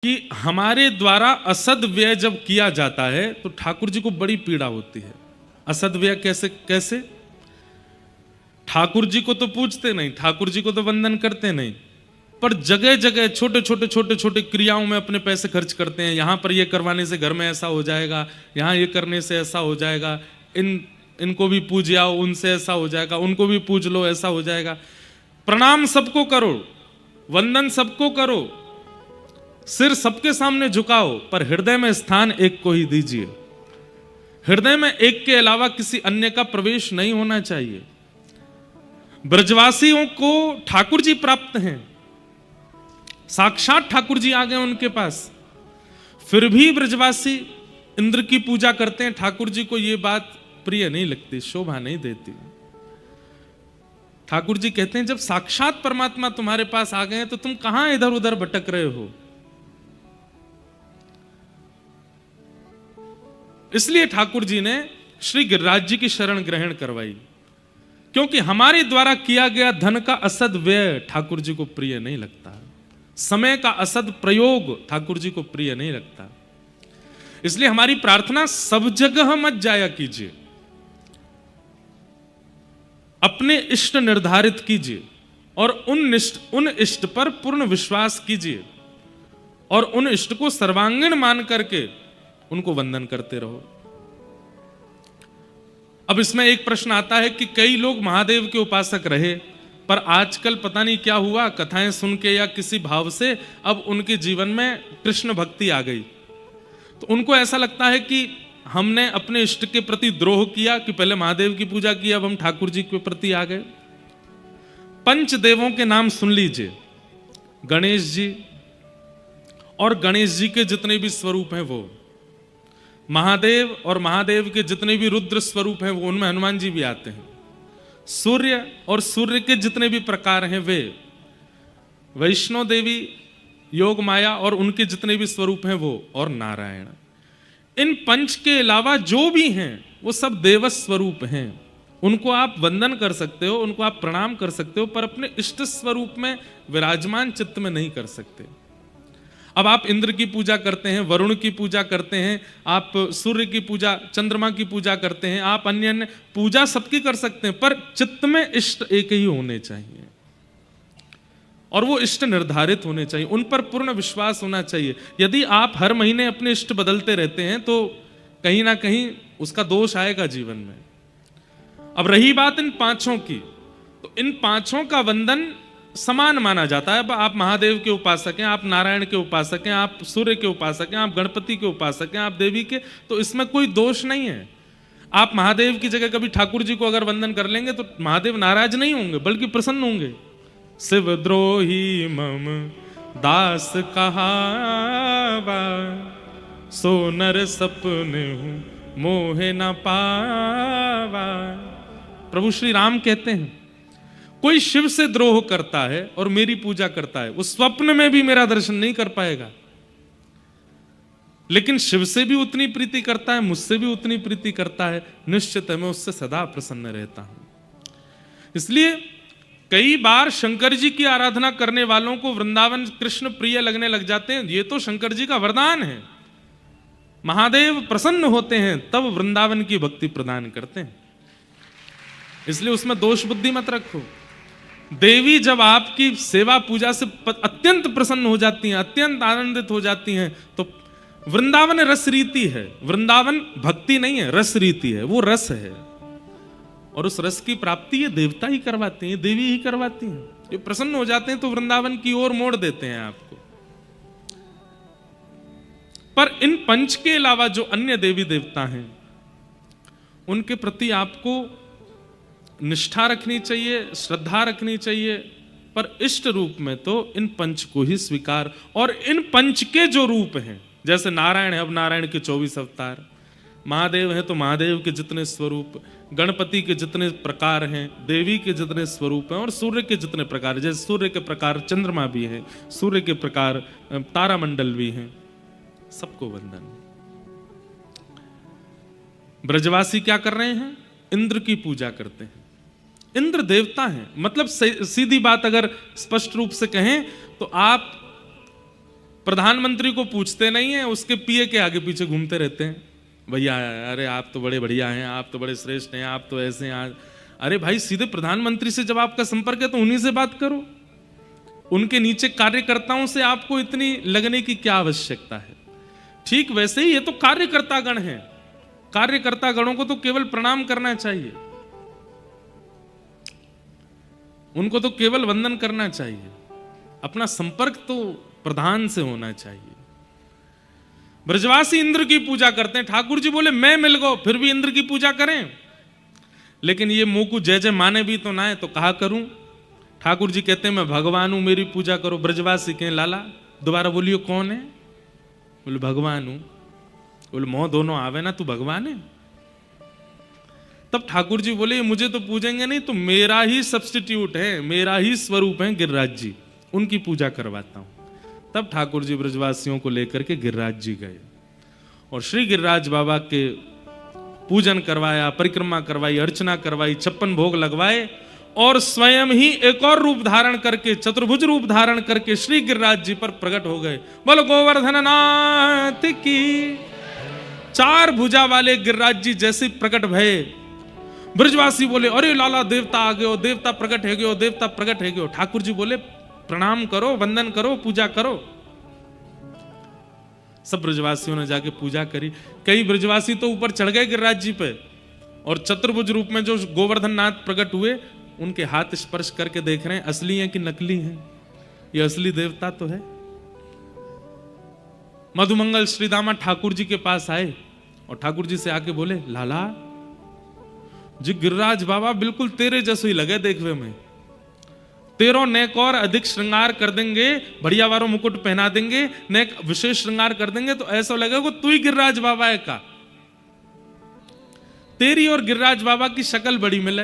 कि हमारे द्वारा असद व्यय जब किया जाता है तो ठाकुर जी को बड़ी पीड़ा होती है। असद व्यय कैसे कैसे? ठाकुर जी को तो पूजते नहीं, ठाकुर जी को तो वंदन करते नहीं, पर जगह जगह छोटे छोटे क्रियाओं में अपने पैसे खर्च करते हैं। यहां पर ये करवाने से घर में ऐसा हो जाएगा, यहां ये करने से ऐसा हो जाएगा, इनको भी पूज आओ, उनसे ऐसा हो जाएगा, उनको भी पूज लो, ऐसा हो जाएगा। प्रणाम सबको करो, वंदन सबको करो, सिर सबके सामने झुकाओ, पर हृदय में स्थान एक को ही दीजिए। हृदय में एक के अलावा किसी अन्य का प्रवेश नहीं होना चाहिए। ब्रजवासियों को ठाकुर जी प्राप्त हैं, साक्षात ठाकुर जी आ गए उनके पास, फिर भी ब्रजवासी इंद्र की पूजा करते हैं। ठाकुर जी को यह बात प्रिय नहीं लगती, शोभा नहीं देती। ठाकुर जी कहते हैं जब साक्षात परमात्मा तुम्हारे पास आ गए हैं तो तुम कहां इधर उधर भटक रहे हो। इसलिए ठाकुर जी ने श्री गिरिराज जी की शरण ग्रहण करवाई, क्योंकि हमारे द्वारा किया गया धन का असद व्यय ठाकुर जी को प्रिय नहीं लगता, समय का असद प्रयोग ठाकुर जी को प्रिय नहीं लगता। इसलिए हमारी प्रार्थना सब जगह मत जाया कीजिए, अपने इष्ट निर्धारित कीजिए और उन इष्ट पर पूर्ण विश्वास कीजिए और उन इष्ट को सर्वांगीण मान करके उनको वंदन करते रहो। अब इसमें एक प्रश्न आता है कि कई लोग महादेव के उपासक रहे, पर आजकल पता नहीं क्या हुआ, कथाएं सुन के या किसी भाव से अब उनके जीवन में कृष्ण भक्ति आ गई, तो उनको ऐसा लगता है कि हमने अपने इष्ट के प्रति द्रोह किया, कि पहले महादेव की पूजा की, अब हम ठाकुर जी के प्रति आ गए। पंच देवों के नाम सुन लीजिए, गणेश जी और गणेश जी के जितने भी स्वरूप हैं वो, महादेव और महादेव के जितने भी रुद्र स्वरूप हैं वो, उनमें हनुमान जी भी आते हैं, सूर्य और सूर्य के जितने भी प्रकार हैं वे, वैष्णो देवी, योग माया और उनके जितने भी स्वरूप हैं वो, और नारायण। इन पंच के अलावा जो भी हैं वो सब देव स्वरूप हैं। उनको आप वंदन कर सकते हो, उनको आप प्रणाम कर सकते हो, पर अपने इष्ट स्वरूप में विराजमान चित्त में नहीं कर सकते। अब आप इंद्र की पूजा करते हैं, वरुण की पूजा करते हैं, आप सूर्य की पूजा, चंद्रमा की पूजा करते हैं, आप अन्य अन्य पूजा सबकी कर सकते हैं, पर चित्त में इष्ट एक ही होने चाहिए और वो इष्ट निर्धारित होने चाहिए, उन पर पूर्ण विश्वास होना चाहिए। यदि आप हर महीने अपने इष्ट बदलते रहते हैं तो कहीं ना कहीं उसका दोष आएगा जीवन में। अब रही बात इन पांचों की, तो इन पांचों का वंदन समान माना जाता है। अब आप महादेव के उपासक हैं, आप नारायण के उपासक हैं, आप सूर्य के उपासक हैं, आप गणपति के उपासक हैं, आप देवी के, तो इसमें कोई दोष नहीं है। आप महादेव की जगह कभी ठाकुर जी को अगर वंदन कर लेंगे तो महादेव नाराज नहीं होंगे, बल्कि प्रसन्न होंगे। शिव द्रोही मम दास कहावा, सो नर सपने हूं मोहे न पावा। प्रभु श्री राम कहते हैं कोई शिव से द्रोह करता है और मेरी पूजा करता है, वो स्वप्न में भी मेरा दर्शन नहीं कर पाएगा, लेकिन शिव से भी उतनी प्रीति करता है, मुझसे भी उतनी प्रीति करता है, निश्चित है मैं उससे सदा प्रसन्न रहता हूं। इसलिए कई बार शंकर जी की आराधना करने वालों को वृंदावन कृष्ण प्रिय लगने लग जाते हैं। ये तो शंकर जी का वरदान है, महादेव प्रसन्न होते हैं तब वृंदावन की भक्ति प्रदान करते हैं, इसलिए उसमें दोष बुद्धि मत रखो। देवी जब आपकी सेवा पूजा से अत्यंत प्रसन्न हो जाती हैं, अत्यंत आनंदित हो जाती हैं, तो वृंदावन रस रीति है, वृंदावन भक्ति नहीं है, रस रीति है, वो रस है, और उस रस की प्राप्ति ये देवता ही करवाते हैं, देवी ही करवाती हैं। ये प्रसन्न हो जाते हैं तो वृंदावन की ओर मोड़ देते हैं आपको। पर इन पंच के अलावा जो अन्य देवी देवता हैं उनके प्रति आपको निष्ठा रखनी चाहिए, श्रद्धा रखनी चाहिए, पर इष्ट रूप में तो इन पंच को ही स्वीकार। और इन पंच के जो रूप हैं, जैसे नारायण है, अब नारायण के 24 अवतार, महादेव है तो महादेव के जितने स्वरूप, गणपति के जितने प्रकार हैं, देवी के जितने स्वरूप हैं, और सूर्य के जितने प्रकार, जैसे सूर्य के प्रकार चंद्रमा भी है, सूर्य के प्रकार तारामंडल भी हैं, सबको वंदन। ब्रजवासी क्या कर रहे हैं? इंद्र की पूजा करते हैं। इंद्र देवता हैं, मतलब सीधी बात अगर स्पष्ट रूप से कहें तो आप प्रधानमंत्री को पूछते नहीं है, उसके पीए के आगे पीछे घूमते रहते हैं, भैया अरे आप तो बड़े बढ़िया हैं, आप तो बड़े श्रेष्ठ हैं, आप तो ऐसे हैं। अरे भाई सीधे प्रधानमंत्री से जब आपका संपर्क है तो उन्हीं से बात करो। उनके नीचे कार्यकर्ताओं से आपको इतनी लगने की क्या आवश्यकता है। ठीक वैसे ही ये तो कार्यकर्ता गण है, कार्यकर्ता गणों को तो केवल प्रणाम करना चाहिए, उनको तो केवल वंदन करना चाहिए, अपना संपर्क तो प्रधान से होना चाहिए। ब्रजवासी इंद्र की पूजा करते हैं, ठाकुर जी बोले मैं मिल गो फिर भी इंद्र की पूजा करें, लेकिन ये मुंह को जय जय माने भी तो ना है, तो कहा करूं। ठाकुर जी कहते हैं मैं भगवान हूं, मेरी पूजा करो। ब्रजवासी कहें लाला दोबारा बोलियो कौन है? बोले भगवान हूं। बोले मोह दोनों आवे ना, तू भगवान है? तब ठाकुर जी बोले मुझे तो पूजेंगे नहीं, तो मेरा ही सब्स्टिट्यूट है, मेरा ही स्वरूप है गिरिराज जी, उनकी पूजा करवाता हूं। तब ठाकुर जी ब्रजवासियों को लेकर के गिरिराज जी गए और श्री गिरिराज बाबा के पूजन करवाया, परिक्रमा करवाई, अर्चना करवाई, 56 भोग लगवाए और स्वयं ही एक और रूप धारण करके, चतुर्भुज रूप धारण करके श्री गिरिराज जी पर प्रकट हो गए। बोलो गोवर्धन नाथ की। 4 भुजा वाले गिरिराज जी जैसे प्रकट भये, ब्रजवासी बोले अरे लाला देवता आ गयो, देवता प्रकट है गयो, देवता प्रकट है गयो। ठाकुर जी बोले प्रणाम करो, वंदन करो, पूजा करो। सब ब्रजवासियों ने जाके पूजा करी। कई ब्रजवासी तो ऊपर चढ़ गए गिरिराज जी पे और चतुर्भुज रूप में जो गोवर्धन नाथ प्रकट हुए उनके हाथ स्पर्श करके देख रहे हैं असली हैं कि नकली हैं, ये असली देवता तो है। मधुमंगल श्रीदामा ठाकुर जी के पास आए और ठाकुर जी से आके बोले लाला जी गिरिराज बाबा बिल्कुल तेरे जैसे ही लगे देखवे में, तेरो नेक और अधिक श्रृंगार कर देंगे, बढ़िया वारो मुकुट पहना देंगे, नेक विशेष श्रृंगार कर देंगे तो ऐसा लगेगा तू ही गिरिराज बाबा है का। तेरी और गिरिराज बाबा की शक्ल बड़ी मिले।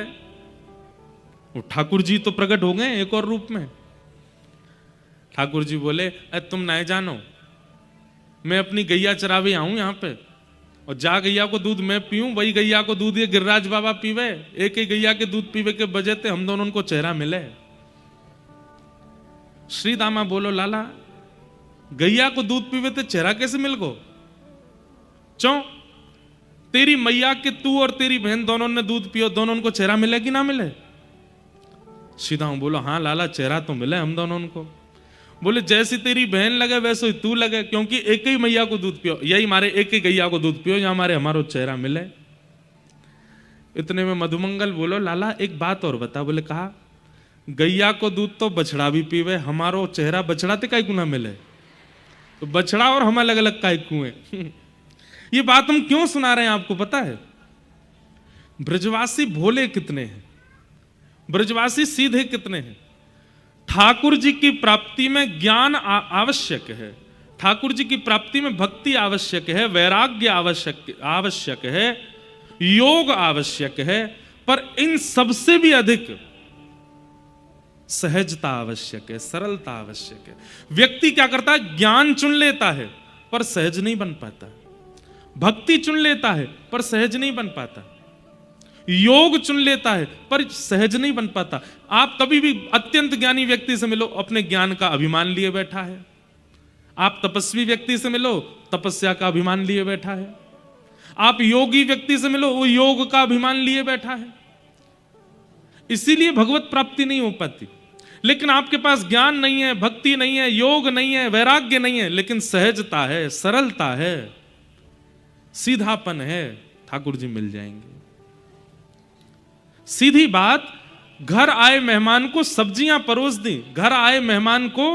वो ठाकुर जी तो प्रकट हो गए एक और रूप में। ठाकुर जी बोले तुम नहीं जानो, मैं अपनी गैया चरावे आऊं यहां पे और जा गैया को दूध मैं पीऊं, वही गैया को दूध ये गिरिराज बाबा पीवे। एक ही गैया के दूध पीवे के बजे थे हम दोनों उनको चेहरा मिले। श्री दामा बोलो लाला गैया को दूध पीवे तो चेहरा कैसे मिल गो? चो तेरी मैया के तू और तेरी बहन दोनों ने दूध पियो, दोनों उनको चेहरा मिले कि ना मिले? श्री दामा बोलो हाँ लाला चेहरा तो मिले हम दोनों उनको। बोले जैसी तेरी बहन लगे वैसे ही तू लगे, क्योंकि एक ही मैया को दूध पियो, यही हमारे एक ही गैया को दूध पियो, हमारे हमारो चेहरा मिले। इतने में मधुमंगल बोलो लाला एक बात और बता। बोले कहा गैया को दूध तो बछड़ा भी पीवे, हमारो चेहरा बछड़ा ते काई गुना मिले, तो बछड़ा और हम अलग अलग काई कुएं। ये बात हम क्यों सुना रहे हैं आपको पता है? ब्रजवासी भोले कितने हैं, ब्रजवासी सीधे कितने हैं। ठाकुर जी की प्राप्ति में ज्ञान आवश्यक है, ठाकुर जी की प्राप्ति में भक्ति आवश्यक है, वैराग्य आवश्यक है, योग आवश्यक है, पर इन सबसे भी अधिक सहजता आवश्यक है, सरलता आवश्यक है। व्यक्ति क्या करता है ज्ञान चुन लेता है पर सहज नहीं बन पाता, भक्ति चुन लेता है पर सहज नहीं बन पाता, योग चुन लेता है पर सहज नहीं बन पाता। आप कभी भी अत्यंत ज्ञानी व्यक्ति से मिलो, अपने ज्ञान का अभिमान लिए बैठा है। आप तपस्वी व्यक्ति से मिलो, तपस्या का अभिमान लिए बैठा है। आप योगी व्यक्ति से मिलो, वो योग का अभिमान लिए बैठा है। इसीलिए भगवत प्राप्ति नहीं हो पाती। लेकिन आपके पास ज्ञान नहीं है, भक्ति नहीं है, योग नहीं है, वैराग्य नहीं है, लेकिन सहजता है, सरलता है, सीधापन है, ठाकुर जी मिल जाएंगे। सीधी बात, घर आए मेहमान को सब्जियां परोस दी, घर आए मेहमान को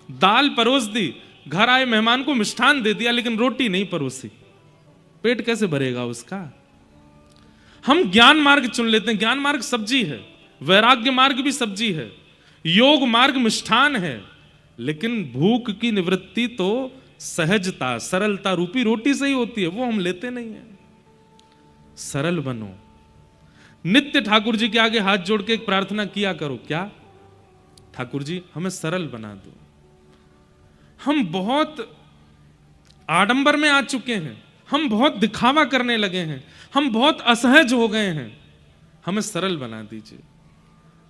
दाल परोस दी, घर आए मेहमान को मिष्ठान दे दिया, लेकिन रोटी नहीं परोसी, पेट कैसे भरेगा उसका? हम ज्ञान मार्ग चुन लेते हैं, ज्ञान मार्ग सब्जी है, वैराग्य मार्ग भी सब्जी है, योग मार्ग मिष्ठान है, लेकिन भूख की निवृत्ति तो सहजता सरलता रूपी रोटी से ही होती है, वो हम लेते नहीं है। सरल बनो। नित्य ठाकुर जी के आगे हाथ जोड़ के एक प्रार्थना किया करो, क्या ठाकुर जी हमें सरल बना दो। हम बहुत आडंबर में आ चुके हैं, हम बहुत दिखावा करने लगे हैं, हम बहुत असहज हो गए हैं, हमें सरल बना दीजिए।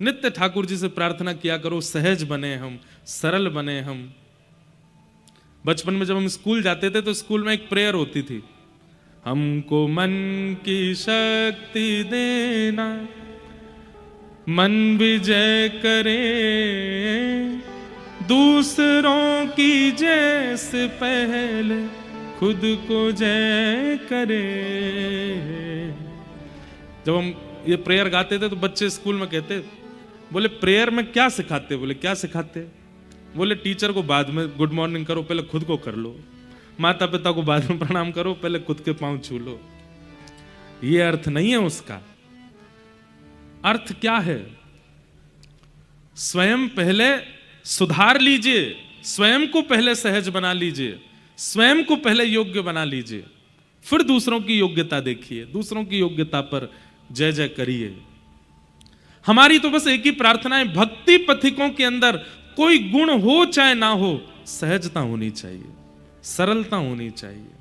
नित्य ठाकुर जी से प्रार्थना किया करो, सहज बने हम, सरल बने हम, बचपन में जब हम स्कूल जाते थे तो स्कूल में एक प्रेयर होती थी, हमको मन की शक्ति देना, मन विजय करे, दूसरों की जय से पहले खुद को जय करे। जब हम ये प्रेयर गाते थे तो बच्चे स्कूल में कहते, बोले प्रेयर में क्या सिखाते? बोले क्या सिखाते? बोले टीचर को बाद में गुड मॉर्निंग करो, पहले खुद को कर लो, माता पिता को बाद में प्रणाम करो, पहले खुद के पांव छू लो। ये अर्थ नहीं है उसका। अर्थ क्या है? स्वयं पहले सुधार लीजिए, स्वयं को पहले सहज बना लीजिए, स्वयं को पहले योग्य बना लीजिए, फिर दूसरों की योग्यता देखिए, दूसरों की योग्यता पर जय जय करिए। हमारी तो बस एक ही प्रार्थना है, भक्ति पथिकों के अंदर कोई गुण हो चाहे ना हो, सहजता होनी चाहिए, सरलता होनी चाहिए।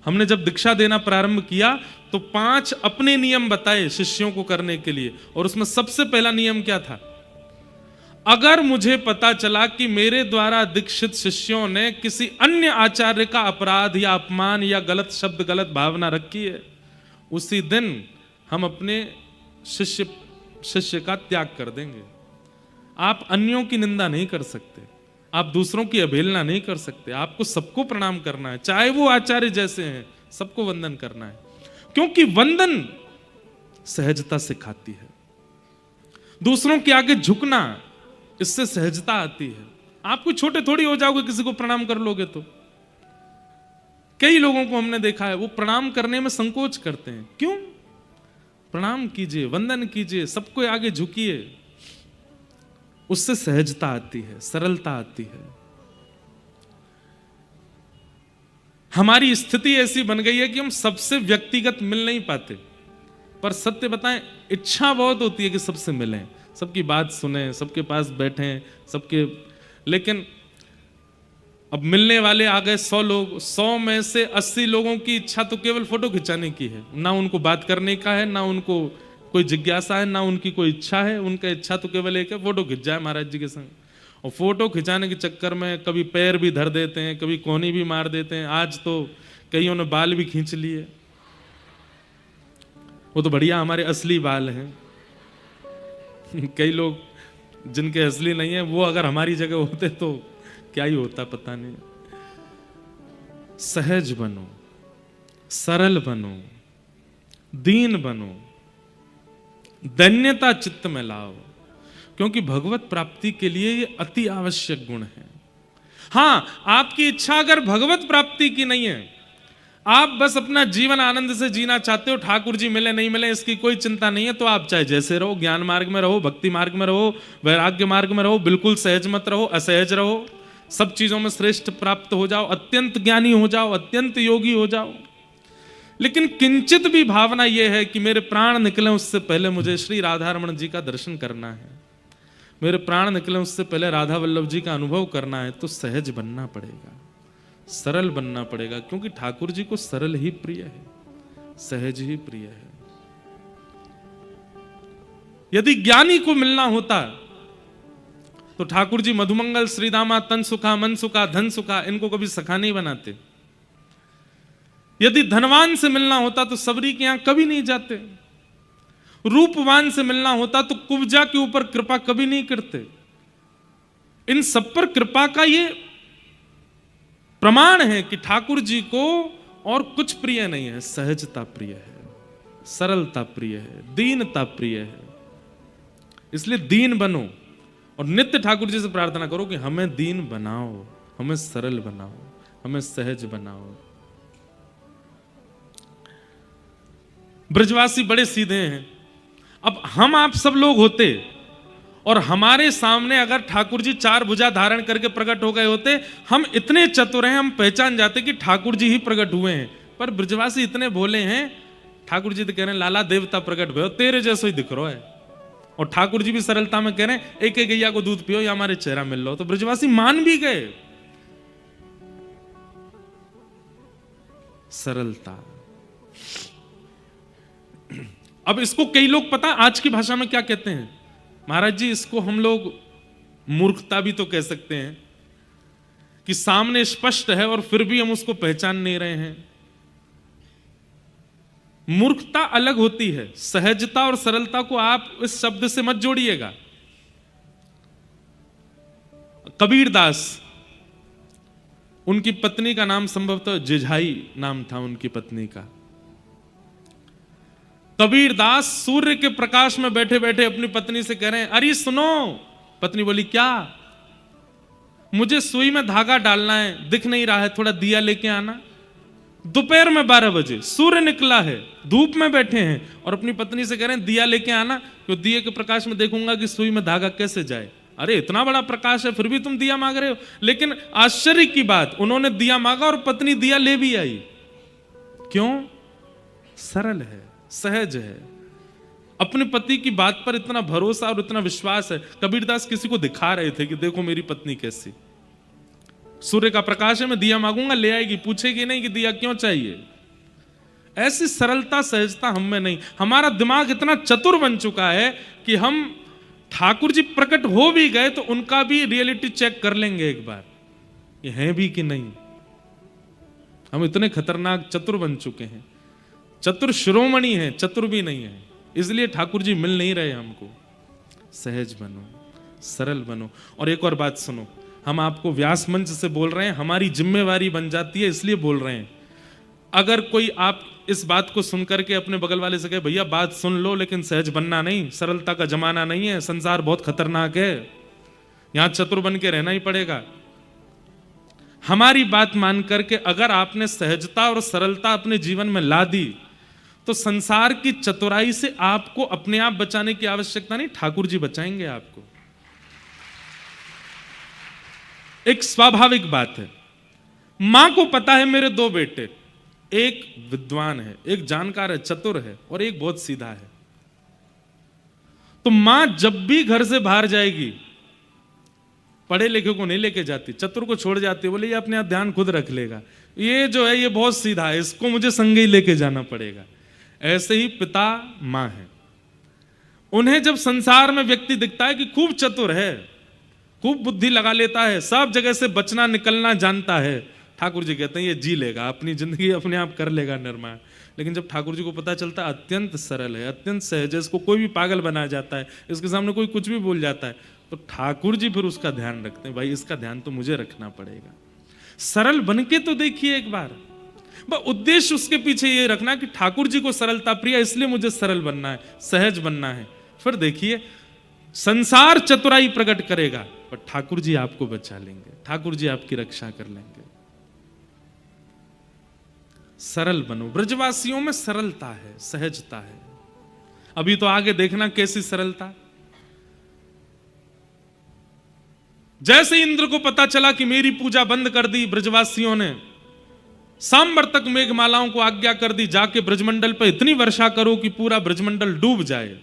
हमने जब दीक्षा देना प्रारंभ किया तो 5 अपने नियम बताए शिष्यों को करने के लिए, और उसमें सबसे पहला नियम क्या था? अगर मुझे पता चला कि मेरे द्वारा दीक्षित शिष्यों ने किसी अन्य आचार्य का अपराध या अपमान या गलत शब्द, गलत भावना रखी है, उसी दिन हम अपने शिष्य का त्याग कर देंगे। आप अन्यों की निंदा नहीं कर सकते, आप दूसरों की अवहेलना नहीं कर सकते, आपको सबको प्रणाम करना है, चाहे वो आचार्य जैसे हैं, सबको वंदन करना है, क्योंकि वंदन सहजता सिखाती है। दूसरों के आगे झुकना, इससे सहजता आती है। आप कोई छोटे थोड़ी हो जाओगे किसी को प्रणाम कर लोगे तो। कई लोगों को हमने देखा है वो प्रणाम करने में संकोच करते हैं। क्यों? प्रणाम कीजिए, वंदन कीजिए, सबको आगे झुकिए, उससे सहजता आती है, सरलता आती है। हमारी स्थिति ऐसी बन गई है कि हम सबसे व्यक्तिगत मिल नहीं पाते, पर सत्य बताएं इच्छा बहुत होती है कि सबसे मिलें, सबकी बात सुने, सबके पास बैठें, सबके, लेकिन अब मिलने वाले आ गए 100 लोग, 100 में से 80 लोगों की इच्छा तो केवल फोटो खिंचाने की है, ना उनको बात करने का है, ना उनको कोई जिज्ञासा है, ना उनकी कोई इच्छा है। उनका इच्छा तो केवल एक है, फोटो खिंच जाए महाराज जी के संग। और फोटो खिंचाने के चक्कर में कभी पैर भी धर देते हैं, कभी कोहनी भी मार देते हैं। आज तो कईयों ने बाल भी खींच लिए, वो तो बढ़िया हमारे असली बाल हैं। कई लोग जिनके असली नहीं है वो अगर हमारी जगह होते तो क्या ही होता पता नहीं। सहज बनो, सरल बनो, दीन बनो, दैन्यता चित्त में लाओ, क्योंकि भगवत प्राप्ति के लिए ये अति आवश्यक गुण है। हां, आपकी इच्छा अगर भगवत प्राप्ति की नहीं है, आप बस अपना जीवन आनंद से जीना चाहते हो, ठाकुर जी मिले नहीं मिले इसकी कोई चिंता नहीं है, तो आप चाहे जैसे रहो, ज्ञान मार्ग में रहो, भक्ति मार्ग में रहो, वैराग्य मार्ग में रहो, बिल्कुल सहज मत रहो, असहज रहो, सब चीजों में श्रेष्ठ प्राप्त हो जाओ, अत्यंत ज्ञानी हो जाओ, अत्यंत योगी हो जाओ। लेकिन किंचित भी भावना यह है कि मेरे प्राण निकले उससे पहले मुझे श्री राधारमण जी का दर्शन करना है, मेरे प्राण निकले उससे पहले राधा वल्लभ जी का अनुभव करना है, तो सहज बनना पड़ेगा, सरल बनना पड़ेगा, क्योंकि ठाकुर जी को सरल ही प्रिय है, सहज ही प्रिय है। यदि ज्ञानी को मिलना होता तो ठाकुर जी मधुमंगल, श्रीदामा, तन सुखा, मन सुखा, धन सुखा, इनको कभी सखा नहीं बनाते। यदि धनवान से मिलना होता तो सबरी के यहां कभी नहीं जाते। रूपवान से मिलना होता तो कुब्जा के ऊपर कृपा कभी नहीं करते। इन सब पर कृपा का ये प्रमाण है कि ठाकुर जी को और कुछ प्रिय नहीं है, सहजता प्रिय है, सरलता प्रिय है, दीनता प्रिय है। इसलिए दीन बनो और नित्य ठाकुर जी से प्रार्थना करो कि हमें दीन बनाओ, हमें सरल बनाओ, हमें सहज बनाओ। ब्रजवासी बड़े सीधे हैं। अब हम आप सब लोग होते और हमारे सामने अगर ठाकुर जी 4 भुजा धारण करके प्रकट हो गए होते, हम इतने चतुर हैं, हम पहचान जाते कि ठाकुर जी ही प्रकट हुए हैं। पर ब्रजवासी इतने भोले हैं, ठाकुर जी तो कह रहे हैं लाला देवता प्रकट हुए, तेरे जैसे ही दिख रहा है। और ठाकुर जी भी सरलता में कह रहे हैं एक एक गैया को दूध पियो या हमारे चेहरा मिल लो। तो ब्रजवासी मान भी गए। सरलता। अब इसको कई लोग पता आज की भाषा में क्या कहते हैं, महाराज जी इसको हम लोग मूर्खता भी तो कह सकते हैं कि सामने स्पष्ट है और फिर भी हम उसको पहचान नहीं रहे हैं। मूर्खता अलग होती है, सहजता और सरलता को आप इस शब्द से मत जोड़िएगा। कबीरदास, उनकी पत्नी का नाम संभवतः जिझाई नाम था उनकी पत्नी का। कबीरदास सूर्य के प्रकाश में बैठे बैठे अपनी पत्नी से कह रहे हैं, अरे सुनो। पत्नी बोली, क्या? मुझे सुई में धागा डालना है, दिख नहीं रहा है, थोड़ा दिया लेके आना। दोपहर में 12 बजे सूर्य निकला है, धूप में बैठे हैं और अपनी पत्नी से कह रहे हैं दिया लेके आना, तो दिए के प्रकाश में देखूंगा कि सुई में धागा कैसे जाए। अरे इतना बड़ा प्रकाश है, फिर भी तुम दिया मांग रहे हो। लेकिन आश्चर्य की बात, उन्होंने दिया मांगा और पत्नी दिया ले भी आई। क्यों? सरल है, सहज है, अपने पति की बात पर इतना भरोसा और इतना विश्वास है। कबीरदास किसी को दिखा रहे थे कि देखो मेरी पत्नी कैसी, सूर्य का प्रकाश है, मैं दिया मांगूंगा ले आएगी, पूछेगी नहीं कि दिया क्यों चाहिए। ऐसी सरलता सहजता हम में नहीं। हमारा दिमाग इतना चतुर बन चुका है कि हम ठाकुर जी प्रकट हो भी गए तो उनका भी रियलिटी चेक कर लेंगे एक बार, ये हैं भी कि नहीं। हम इतने खतरनाक चतुर बन चुके हैं। चतुर शिरोमणि है, चतुर भी नहीं है, इसलिए ठाकुर जी मिल नहीं रहे हमको। सहज बनो, सरल बनो। और एक और बात सुनो, हम आपको व्यास मंच से बोल रहे हैं, हमारी जिम्मेवारी बन जाती है इसलिए बोल रहे हैं। अगर कोई आप इस बात को सुनकर के अपने बगल वाले से कहे भैया बात सुन लो लेकिन सहज बनना नहीं, सरलता का जमाना नहीं है, संसार बहुत खतरनाक है, यहां चतुर बन के रहना ही पड़ेगा। हमारी बात मान करके अगर आपने सहजता और सरलता अपने जीवन में ला दी तो संसार की चतुराई से आपको अपने आप बचाने की आवश्यकता नहीं, ठाकुर जी बचाएंगे आपको। एक स्वाभाविक बात है, मां को पता है मेरे 2 बेटे, एक विद्वान है, एक जानकार है, चतुर है, और एक बहुत सीधा है। तो मां जब भी घर से बाहर जाएगी, पढ़े लिखे को नहीं लेके जाती, चतुर को छोड़ जाती, बोले ये अपने आप ध्यान खुद रख लेगा, ये जो है ये बहुत सीधा है, इसको मुझे संग ही लेके जाना पड़ेगा। ऐसे ही पिता मां है, उन्हें जब संसार में व्यक्ति दिखता है कि खूब चतुर है, खूब बुद्धि लगा लेता है, सब जगह से बचना निकलना जानता है, ठाकुर जी कहते हैं ये जी लेगा, अपनी जिंदगी अपने आप कर लेगा निर्माण। लेकिन जब ठाकुर जी को पता चलता है अत्यंत सरल है, अत्यंत सहज है, इसको कोई भी पागल बना जाता है, इसके सामने कोई कुछ भी बोल जाता है, तो ठाकुर जी फिर उसका ध्यान रखते हैं, भाई इसका ध्यान तो मुझे रखना पड़ेगा। सरल बन के तो देखिए एक बार, उद्देश्य उसके पीछे ये रखना कि ठाकुर जी को सरलता प्रिय, इसलिए मुझे सरल बनना है, सहज बनना है। फिर देखिए संसार चतुराई प्रकट करेगा पर ठाकुर जी आपको बचा लेंगे, ठाकुर जी आपकी रक्षा कर लेंगे। सरल बनो। ब्रजवासियों में सरलता है, सहजता है। अभी तो आगे देखना कैसी सरलता। जैसे इंद्र को पता चला कि मेरी पूजा बंद कर दी ब्रजवासियों ने, सांबर तक मेघमालाओं को आज्ञा कर दी, जाके ब्रजमंडल पर इतनी वर्षा करो कि पूरा ब्रजमंडल डूब जाए।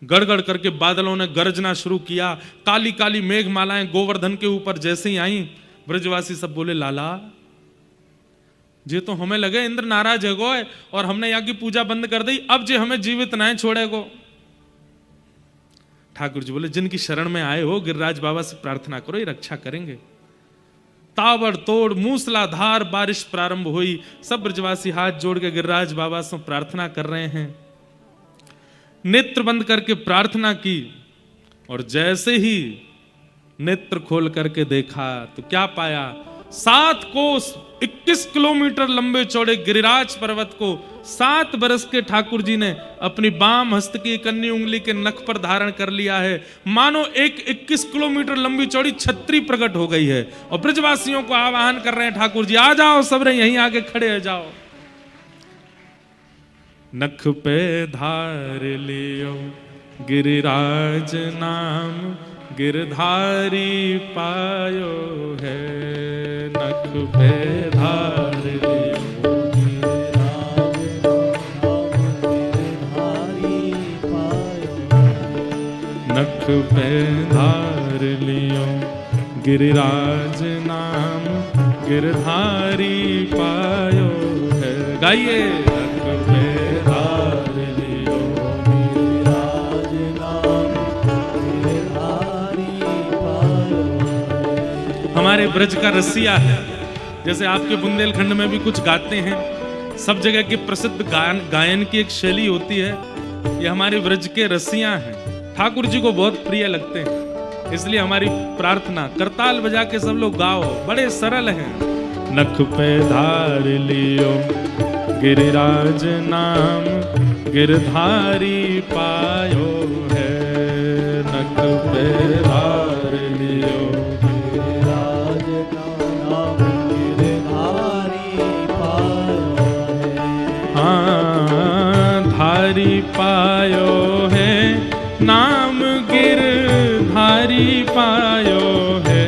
गड़गड़ करके बादलों ने गरजना शुरू किया, काली काली मेघमालाएं गोवर्धन के ऊपर जैसे ही आई, ब्रजवासी सब बोले लाला जे तो हमें लगे इंद्र नाराज है गो और हमने यहाँ की पूजा बंद कर दी, अब जे हमें जीवित ना छोड़े गो। ठाकुर जी बोले जिनकी शरण में आए हो गिरिराज बाबा से प्रार्थना करो, ये रक्षा करेंगे। ताबड़तोड़ मूसलाधार बारिश प्रारंभ हुई, सब ब्रजवासी हाथ जोड़ के गिरिराज बाबा से प्रार्थना कर रहे हैं। नेत्र बंद करके प्रार्थना की और जैसे ही नेत्र खोल करके देखा तो क्या पाया, 7 कोस 21 किलोमीटर लंबे चौड़े गिरिराज पर्वत को 7 बरस के ठाकुर जी ने अपनी बाम हस्त की कन्नी उंगली के नख पर धारण कर लिया है। मानो एक 21 किलोमीटर लंबी चौड़ी छतरी प्रकट हो गई है और ब्रजवासियों को आह्वान कर रहे हैं, ठाकुर जी आ जाओ, सब यहीं आगे खड़े हो जाओ। नख पे धार लियो गिरिराज नाम, गिरधारी पायो है। नख पे धार लियो नख पे धार लियो गिरिराज नाम, गिरधारी पायो है। गाइए नख पे धार लियो गिरिराज नाम, गिरधारी पायो है। हमारे हमारे ब्रज का रसिया है। जैसे आपके बुंदेलखंड में भी कुछ गाते हैं, सब जगह की प्रसिद्ध गायन की एक शैली होती है। ये हमारे ब्रज के रसिया हैं, ठाकुर जी को बहुत प्रिय लगते हैं। इसलिए हमारी प्रार्थना, करताल बजा के सब लोग गाओ, बड़े सरल हैं। नख पे धार लियो गिरिराज नाम, गिरधारी पायो है। नख पे धार लियो गिरिराज नाम, गिरधारी पायो है। हाँ, धारी पायो है नाम, गिरधारी पायो है।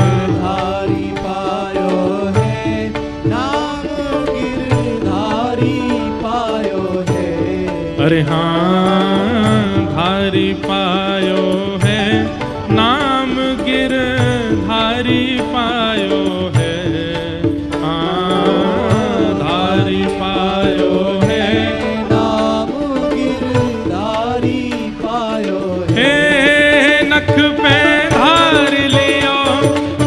गिरधारी पायो है नाम, गिरधारी पायो है। अरे हाँ, धारी पायो है नाम, गिरधारी पायो है। हाँ, धारी पायो है नाम, गिरधारी पायो है। नख पे धार लियो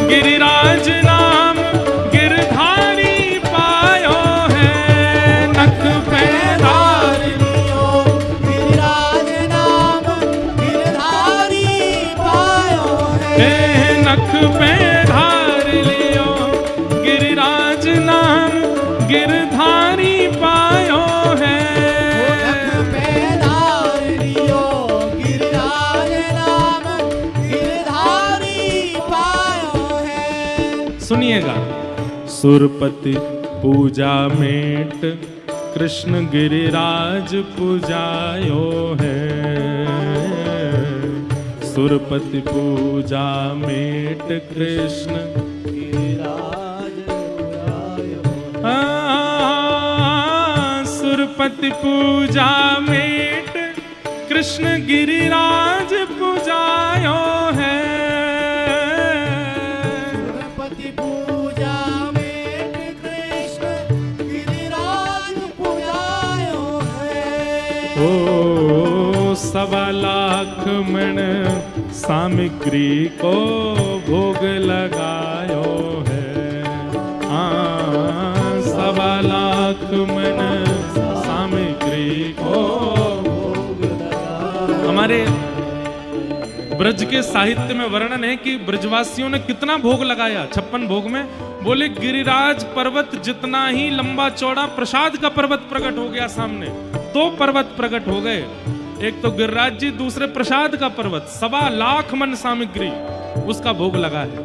गिरिराज नाम, गिरधारी पायो है। नख पे धार लियो गिरिराज नाम, गिरधारी पायो है। नख पे धार लियो गिरिराज नाम, गिरधारी पायो है। नख पे धार लियो गिरिराज नाम, गिरधारी पायो है। सुनिएगा, सुरपति पूजा मेट, कृष्ण गिरिराज पूजायो है। सुरपति पूजा मेट, कृष्ण गिरिराज पुरायो। सुरपति पूजा मेट, कृष्ण गिरिराज पूजायो है। सुरपति पूजा में कृष्ण गिरिराज पुरायो है। ओ 1.25 मण सामग्री को भोग लगायो है। हाँ, 1.25 मण सामग्री को भोग लगा। हमारे ब्रज के साहित्य में वर्णन है कि ब्रजवासियों ने कितना भोग लगाया। 56 भोग में बोले गिरिराज पर्वत जितना ही लंबा चौड़ा प्रसाद का पर्वत प्रकट हो गया सामने। 2 पर्वत प्रकट हो गए, एक तो गिरिराज जी, दूसरे प्रसाद का पर्वत। 1.25 मन सामग्री उसका भोग लगा है।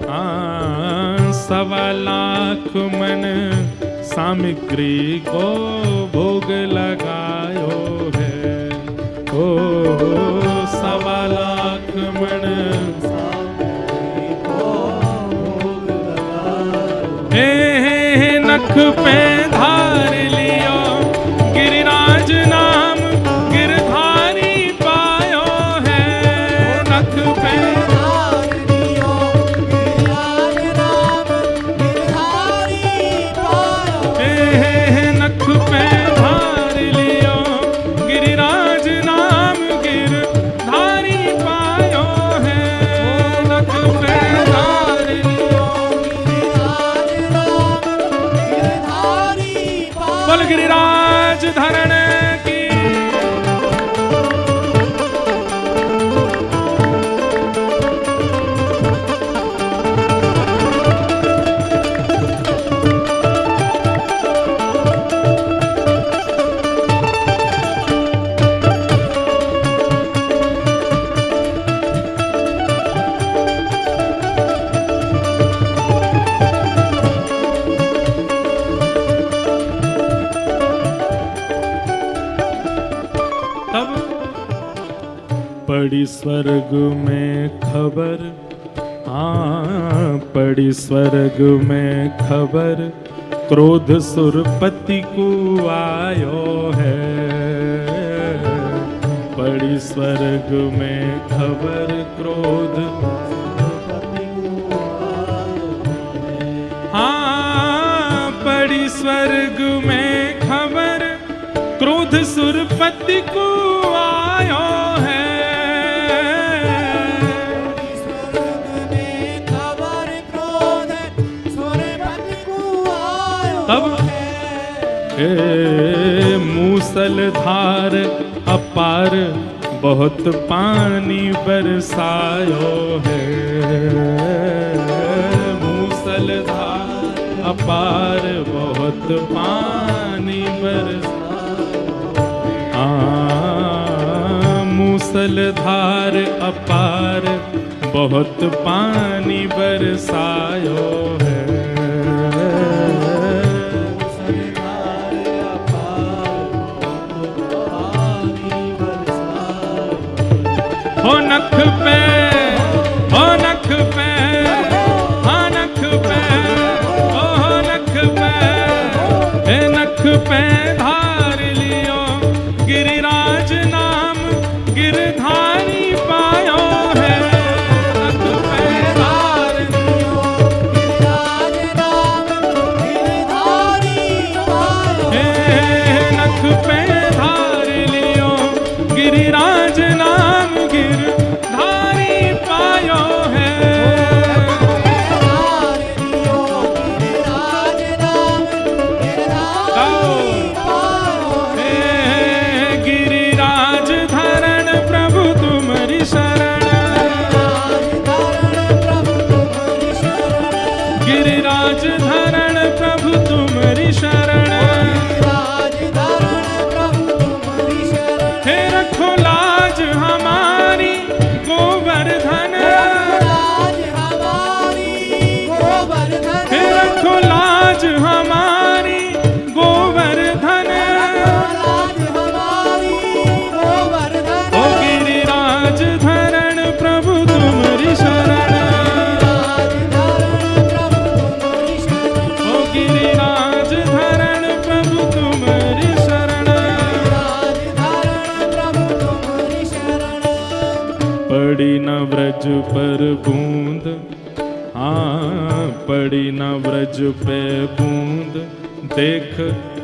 हाँ, 1.25 मन सामग्री को भोग लगायो है। ओ 1.25 मन सामग्री को भोग लगा। हे नख पे धार लियो गिरिराज नाम, गिरधारी पायो है। नख पे धार लियो गिरिराज नाम, गिरधारी पायो है। नख पे धार लियो गिरिराज नाम, गिरधारी पायो है। नख पे धार लियो गिरिराज नाम, गिरधारी पायो। बोल गिरिराज धरण की। तब पड़ी स्वर्ग में खबर, हाँ पड़ी स्वर्ग में खबर, क्रोध सुरपति को आयो है। पड़ी स्वर्ग में खबर, क्रोध हाँ पड़ी स्वर्ग में खबर, क्रोध सुरपति को आयो है। तब हे मूसलधार अपार बहुत पानी बरसायो है। मूसलधार अपार बहुत पानी मूसलधार अपार बहुत पानी बरसायो है। हो नख पे, हो नख पे, हाँ नख पे, ओ नख पे, हे नख पे धार लियो गिरिराज नाम गिरधारी पायो है। नख पे धार लियो गिरिराज नाम गिरधारी पायो हे नख पे धार लियो गिरिराज नाम गिरधारी पायो है। हे गिरिराज धरण प्रभु तुम्हारी शरण, गिरिराज धरण प्रभु तुम्हारी शरण। हे रखो लाज हमारी गोवर्धन, हे रखो लाज हमारी गोवर्धन। ओ गिरिराज धरण प्रभु तुम्हारी शरण, ओ गिरिराज धरण प्रभु तुम्हारी शरण। पड़ी न व्रज पर बूंद, हाँ पड़ी न व्रज पे बूंद, देख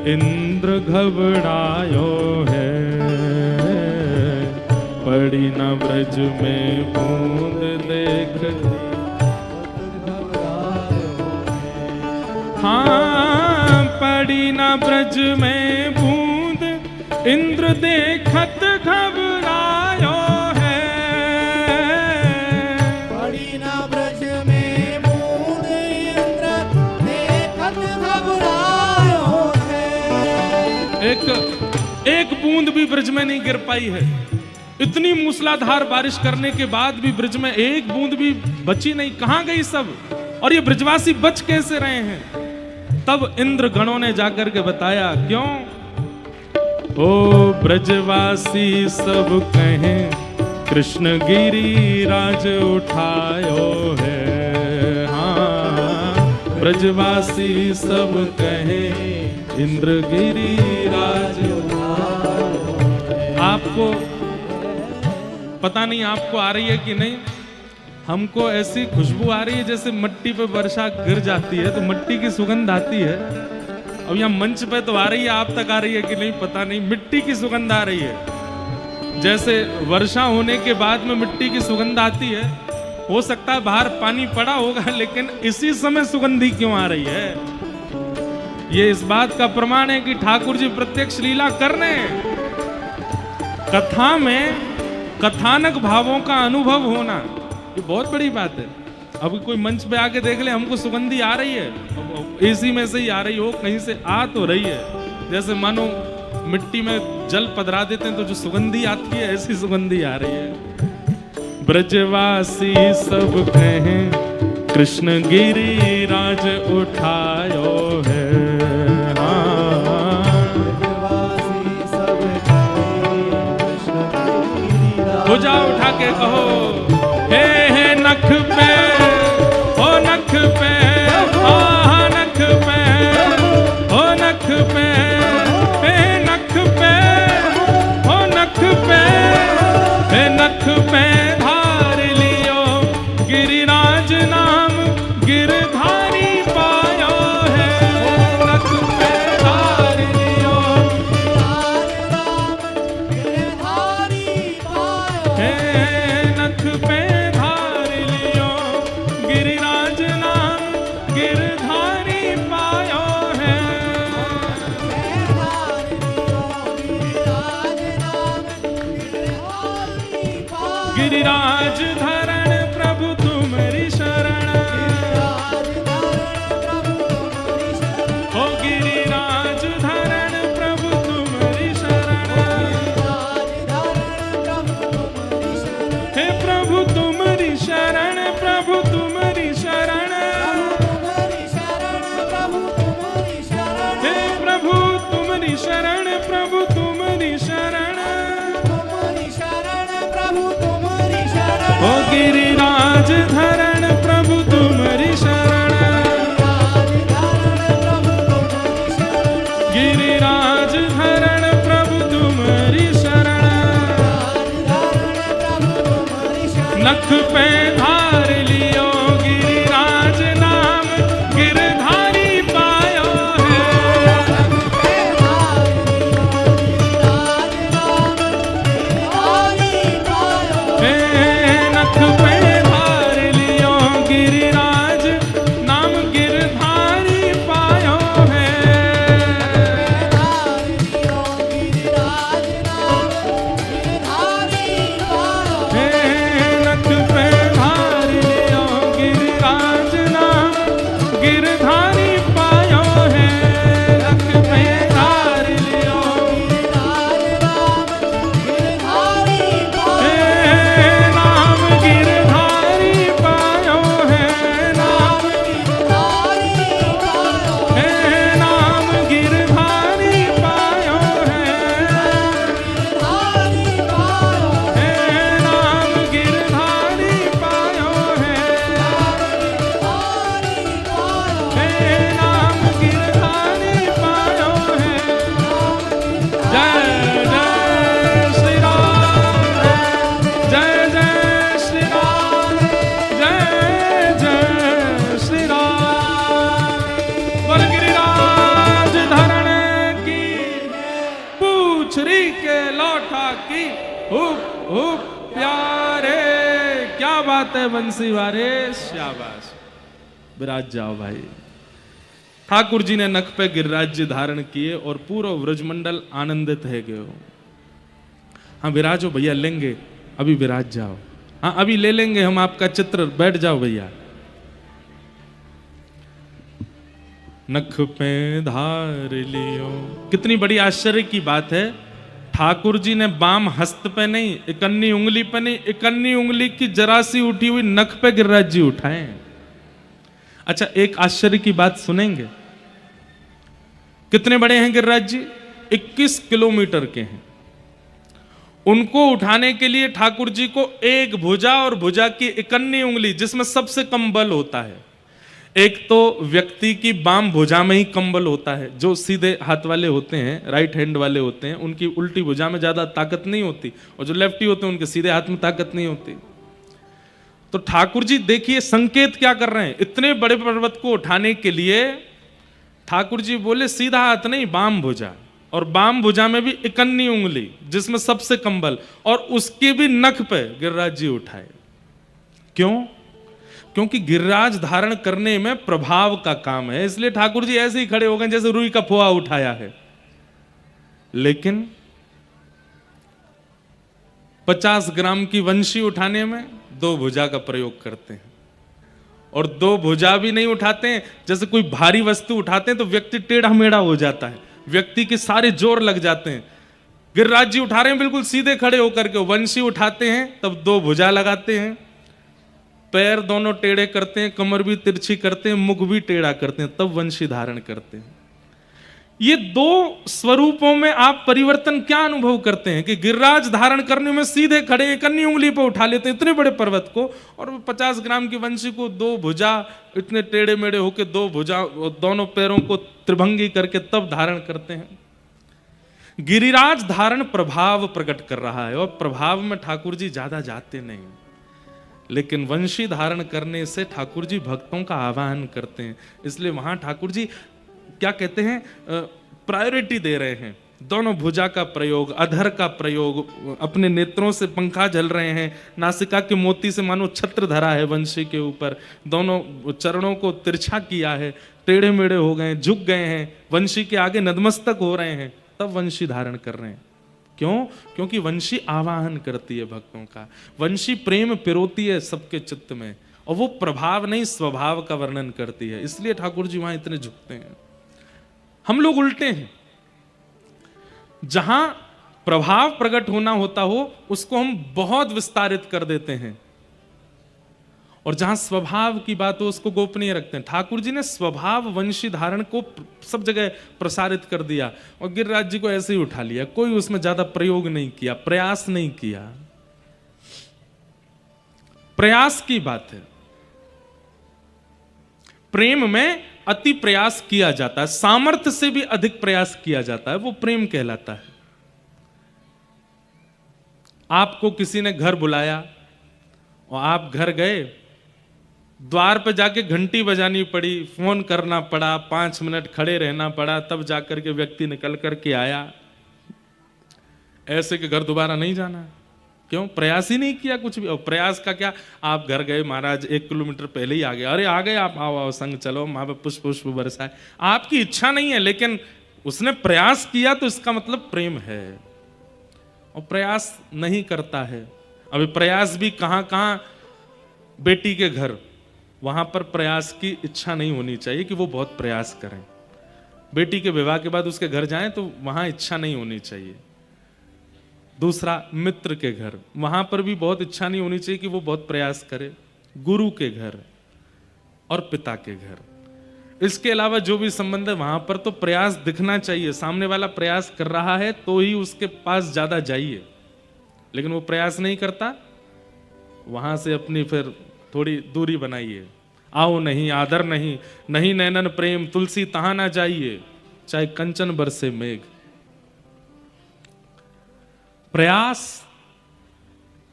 इंद्र घबरायो है। पड़ी न व्रज में बूंद देख, हाँ पड़ी न व्रज में बूंद, इंद्र देखत घबरायो है। पड़ी न ब्रज में बूंद इंद्र देखत घबरायो है। एक बूंद भी ब्रज में नहीं गिर पाई है। इतनी मूसलाधार बारिश करने के बाद भी ब्रज में एक बूंद भी बची नहीं। कहां गई सब? और ये ब्रजवासी बच कैसे रहे हैं? तब इंद्र गणों ने जाकर के बताया, क्यों? ओ ब्रजवासी सब कहें कृष्ण गिरिराज उठायो है। हाँ ब्रजवासी सब कहें इंद्र गिरिराज उठायो है। आपको पता नहीं आपको आ रही है कि नहीं, हमको ऐसी खुशबू आ रही है जैसे मिट्टी पे वर्षा गिर जाती है तो मिट्टी की सुगंध आती है। अब यहाँ मंच पे तो आ रही है, आप तक आ रही है कि नहीं पता नहीं, मिट्टी की सुगंध आ रही है। जैसे वर्षा होने के बाद में मिट्टी की सुगंध आती है, हो सकता है बाहर पानी पड़ा होगा लेकिन इसी समय सुगंधी क्यों आ रही है? ये इस बात का प्रमाण है कि ठाकुर जी प्रत्यक्ष लीला कर रहे हैं। कथा में कथानक भावों का अनुभव होना ये बहुत बड़ी बात है। अब कोई मंच पे आके देख ले, हमको सुगंधी आ रही है, एसी में से ही आ रही हो, कहीं से आ तो रही है। जैसे मानो मिट्टी में जल पधरा देते हैं तो जो सुगंधी आती है, ऐसी सुगंधी आ रही है। ब्रजवासी सब कहें कृष्ण गिरिराज उठायो है। भुजा उठा के कहो, हे नख पे, हो नख पे, हाँ नख पे, हो नख पे, हे नख पे, हो नख पे, हे नख पे धार लियो गिरिराज नाम गिरधारी पायो है। नख पे धार लियो हे नख पे धार लियो गिरिराज नाम गिरधारी पायो है। बात है बंसी वारे, शाबाश, विराज जाओ भाई। ठाकुर जी ने नख पे गिरिराज्य धारण किए और पूरा व्रजमंडल आनंदित है गयो। हाँ विराजो भैया, लेंगे अभी, विराज जाओ। हाँ अभी ले लेंगे हम आपका चित्र, बैठ जाओ भैया। नख पे धार लियो, कितनी बड़ी आश्चर्य की बात है। ठाकुर जी ने बाम हस्त पे नहीं, इकन्नी उंगली पे नहीं, इकन्नी उंगली की जरा सी उठी हुई नख पे गिरिराज जी उठाए। अच्छा एक आश्चर्य की बात सुनेंगे। कितने बड़े हैं गिरिराज जी? 21 किलोमीटर के हैं। उनको उठाने के लिए ठाकुर जी को एक भुजा और भुजा की इकन्नी उंगली, जिसमें सबसे कम बल होता है। एक तो व्यक्ति की बाम भुजा में ही कम बल होता है, जो सीधे हाथ वाले होते हैं, राइट हैंड वाले होते हैं, उनकी उल्टी भुजा में ज्यादा ताकत नहीं होती, और जो लेफ्टी होते हैं उनके सीधे हाथ में ताकत नहीं होती। तो ठाकुर जी देखिए संकेत क्या कर रहे हैं। इतने बड़े पर्वत को उठाने के लिए ठाकुर जी बोले सीधा हाथ नहीं, बाम भुजा, और बाम भुजा में भी इकन्नी उंगली जिसमें सबसे कम बल, और उसके भी नख पे गिरिराज जी उठाए। क्यों? क्योंकि गिरिराज धारण करने में प्रभाव का काम है, इसलिए ठाकुर जी ऐसे ही खड़े हो गए जैसे रुई का पोहा उठाया है। लेकिन 50 ग्राम की वंशी उठाने में 2 भुजा का प्रयोग करते हैं, और 2 भुजा भी नहीं उठाते हैं। जैसे कोई भारी वस्तु उठाते हैं तो व्यक्ति टेढ़ा मेढ़ा हो जाता है, व्यक्ति के सारे जोर लग जाते हैं। गिरिराज जी उठा रहे हैं बिल्कुल सीधे खड़े होकर के, वंशी उठाते हैं तब 2 भुजा लगाते हैं, पैर दोनों टेढ़े करते हैं, कमर भी तिरछी करते हैं, मुख भी टेढ़ा करते हैं, तब वंशी धारण करते हैं। ये 2 स्वरूपों में आप परिवर्तन क्या अनुभव करते हैं कि गिरिराज धारण करने में सीधे खड़े इकन्नी उंगली पर उठा लेते हैं इतने बड़े पर्वत को, और 50 ग्राम की वंशी को 2 भुजा इतने टेढ़े मेढ़े होके 2 भुजा दोनों पैरों को त्रिभंगी करके तब धारण करते हैं। गिरिराज धारण प्रभाव प्रकट कर रहा है, और प्रभाव में ठाकुर जी ज्यादा जाते नहीं, लेकिन वंशी धारण करने से ठाकुर जी भक्तों का आह्वान करते हैं। इसलिए वहां ठाकुर जी क्या कहते हैं, प्रायोरिटी दे रहे हैं। दोनों भुजा का प्रयोग, अधर का प्रयोग, अपने नेत्रों से पंखा झल रहे हैं, नासिका के मोती से मानो छत्र धरा है वंशी के ऊपर, दोनों चरणों को तिरछा किया है, टेढ़े मेढ़े हो गए, झुक गए हैं, वंशी के आगे नतमस्तक हो रहे हैं, तब वंशी धारण कर रहे हैं। क्यों? क्योंकि वंशी आवाहन करती है भक्तों का, वंशी प्रेम पिरोती है सबके चित्त में, और वो प्रभाव नहीं स्वभाव का वर्णन करती है। इसलिए ठाकुर जी वहां इतने झुकते हैं। हम लोग उल्टे हैं, जहां प्रभाव प्रकट होना होता हो उसको हम बहुत विस्तारित कर देते हैं, और जहां स्वभाव की बात हो उसको गोपनीय रखते हैं। ठाकुर जी ने स्वभाव वंशी धारण को सब जगह प्रसारित कर दिया, और गिरिराज जी को ऐसे ही उठा लिया, कोई उसमें ज्यादा प्रयोग नहीं किया, प्रयास नहीं किया। प्रयास की बात है, प्रेम में अति प्रयास किया जाता है, सामर्थ्य से भी अधिक प्रयास किया जाता है, वो प्रेम कहलाता है। आपको किसी ने घर बुलाया और आप घर गए, द्वार पर जाके घंटी बजानी पड़ी, फोन करना पड़ा, 5 मिनट खड़े रहना पड़ा, तब जाकर के व्यक्ति निकल करके आया। ऐसे के घर दोबारा नहीं जाना। क्यों? प्रयास ही नहीं किया कुछ भी। और प्रयास का क्या, आप घर गए, महाराज 1 किलोमीटर पहले ही आ गए, अरे आ गए आप, आओ आओ संग चलो, वहां पे पुष्प पुष्प बरसाए। आपकी इच्छा नहीं है, लेकिन उसने प्रयास किया तो इसका मतलब प्रेम है। और प्रयास नहीं करता है, अभी प्रयास भी कहां कहां, बेटी के घर, वहां पर प्रयास की इच्छा नहीं होनी चाहिए कि वो बहुत प्रयास करें। बेटी के विवाह के बाद उसके घर जाएं तो वहां इच्छा नहीं होनी चाहिए। दूसरा, मित्र के घर, वहां पर भी बहुत इच्छा नहीं होनी चाहिए कि वो बहुत प्रयास करे। गुरु के घर और पिता के घर, इसके अलावा जो भी संबंध है वहां पर तो प्रयास दिखना चाहिए। सामने वाला प्रयास कर रहा है तो ही उसके पास ज्यादा जाइए, लेकिन वो प्रयास नहीं करता, वहां से अपनी फिर थोड़ी दूरी बनाइए। आओ नहीं, आदर नहीं, नहीं नैनन प्रेम, तुलसी तहां ना जाइए, चाहे कंचन बरसे मेघ। प्रयास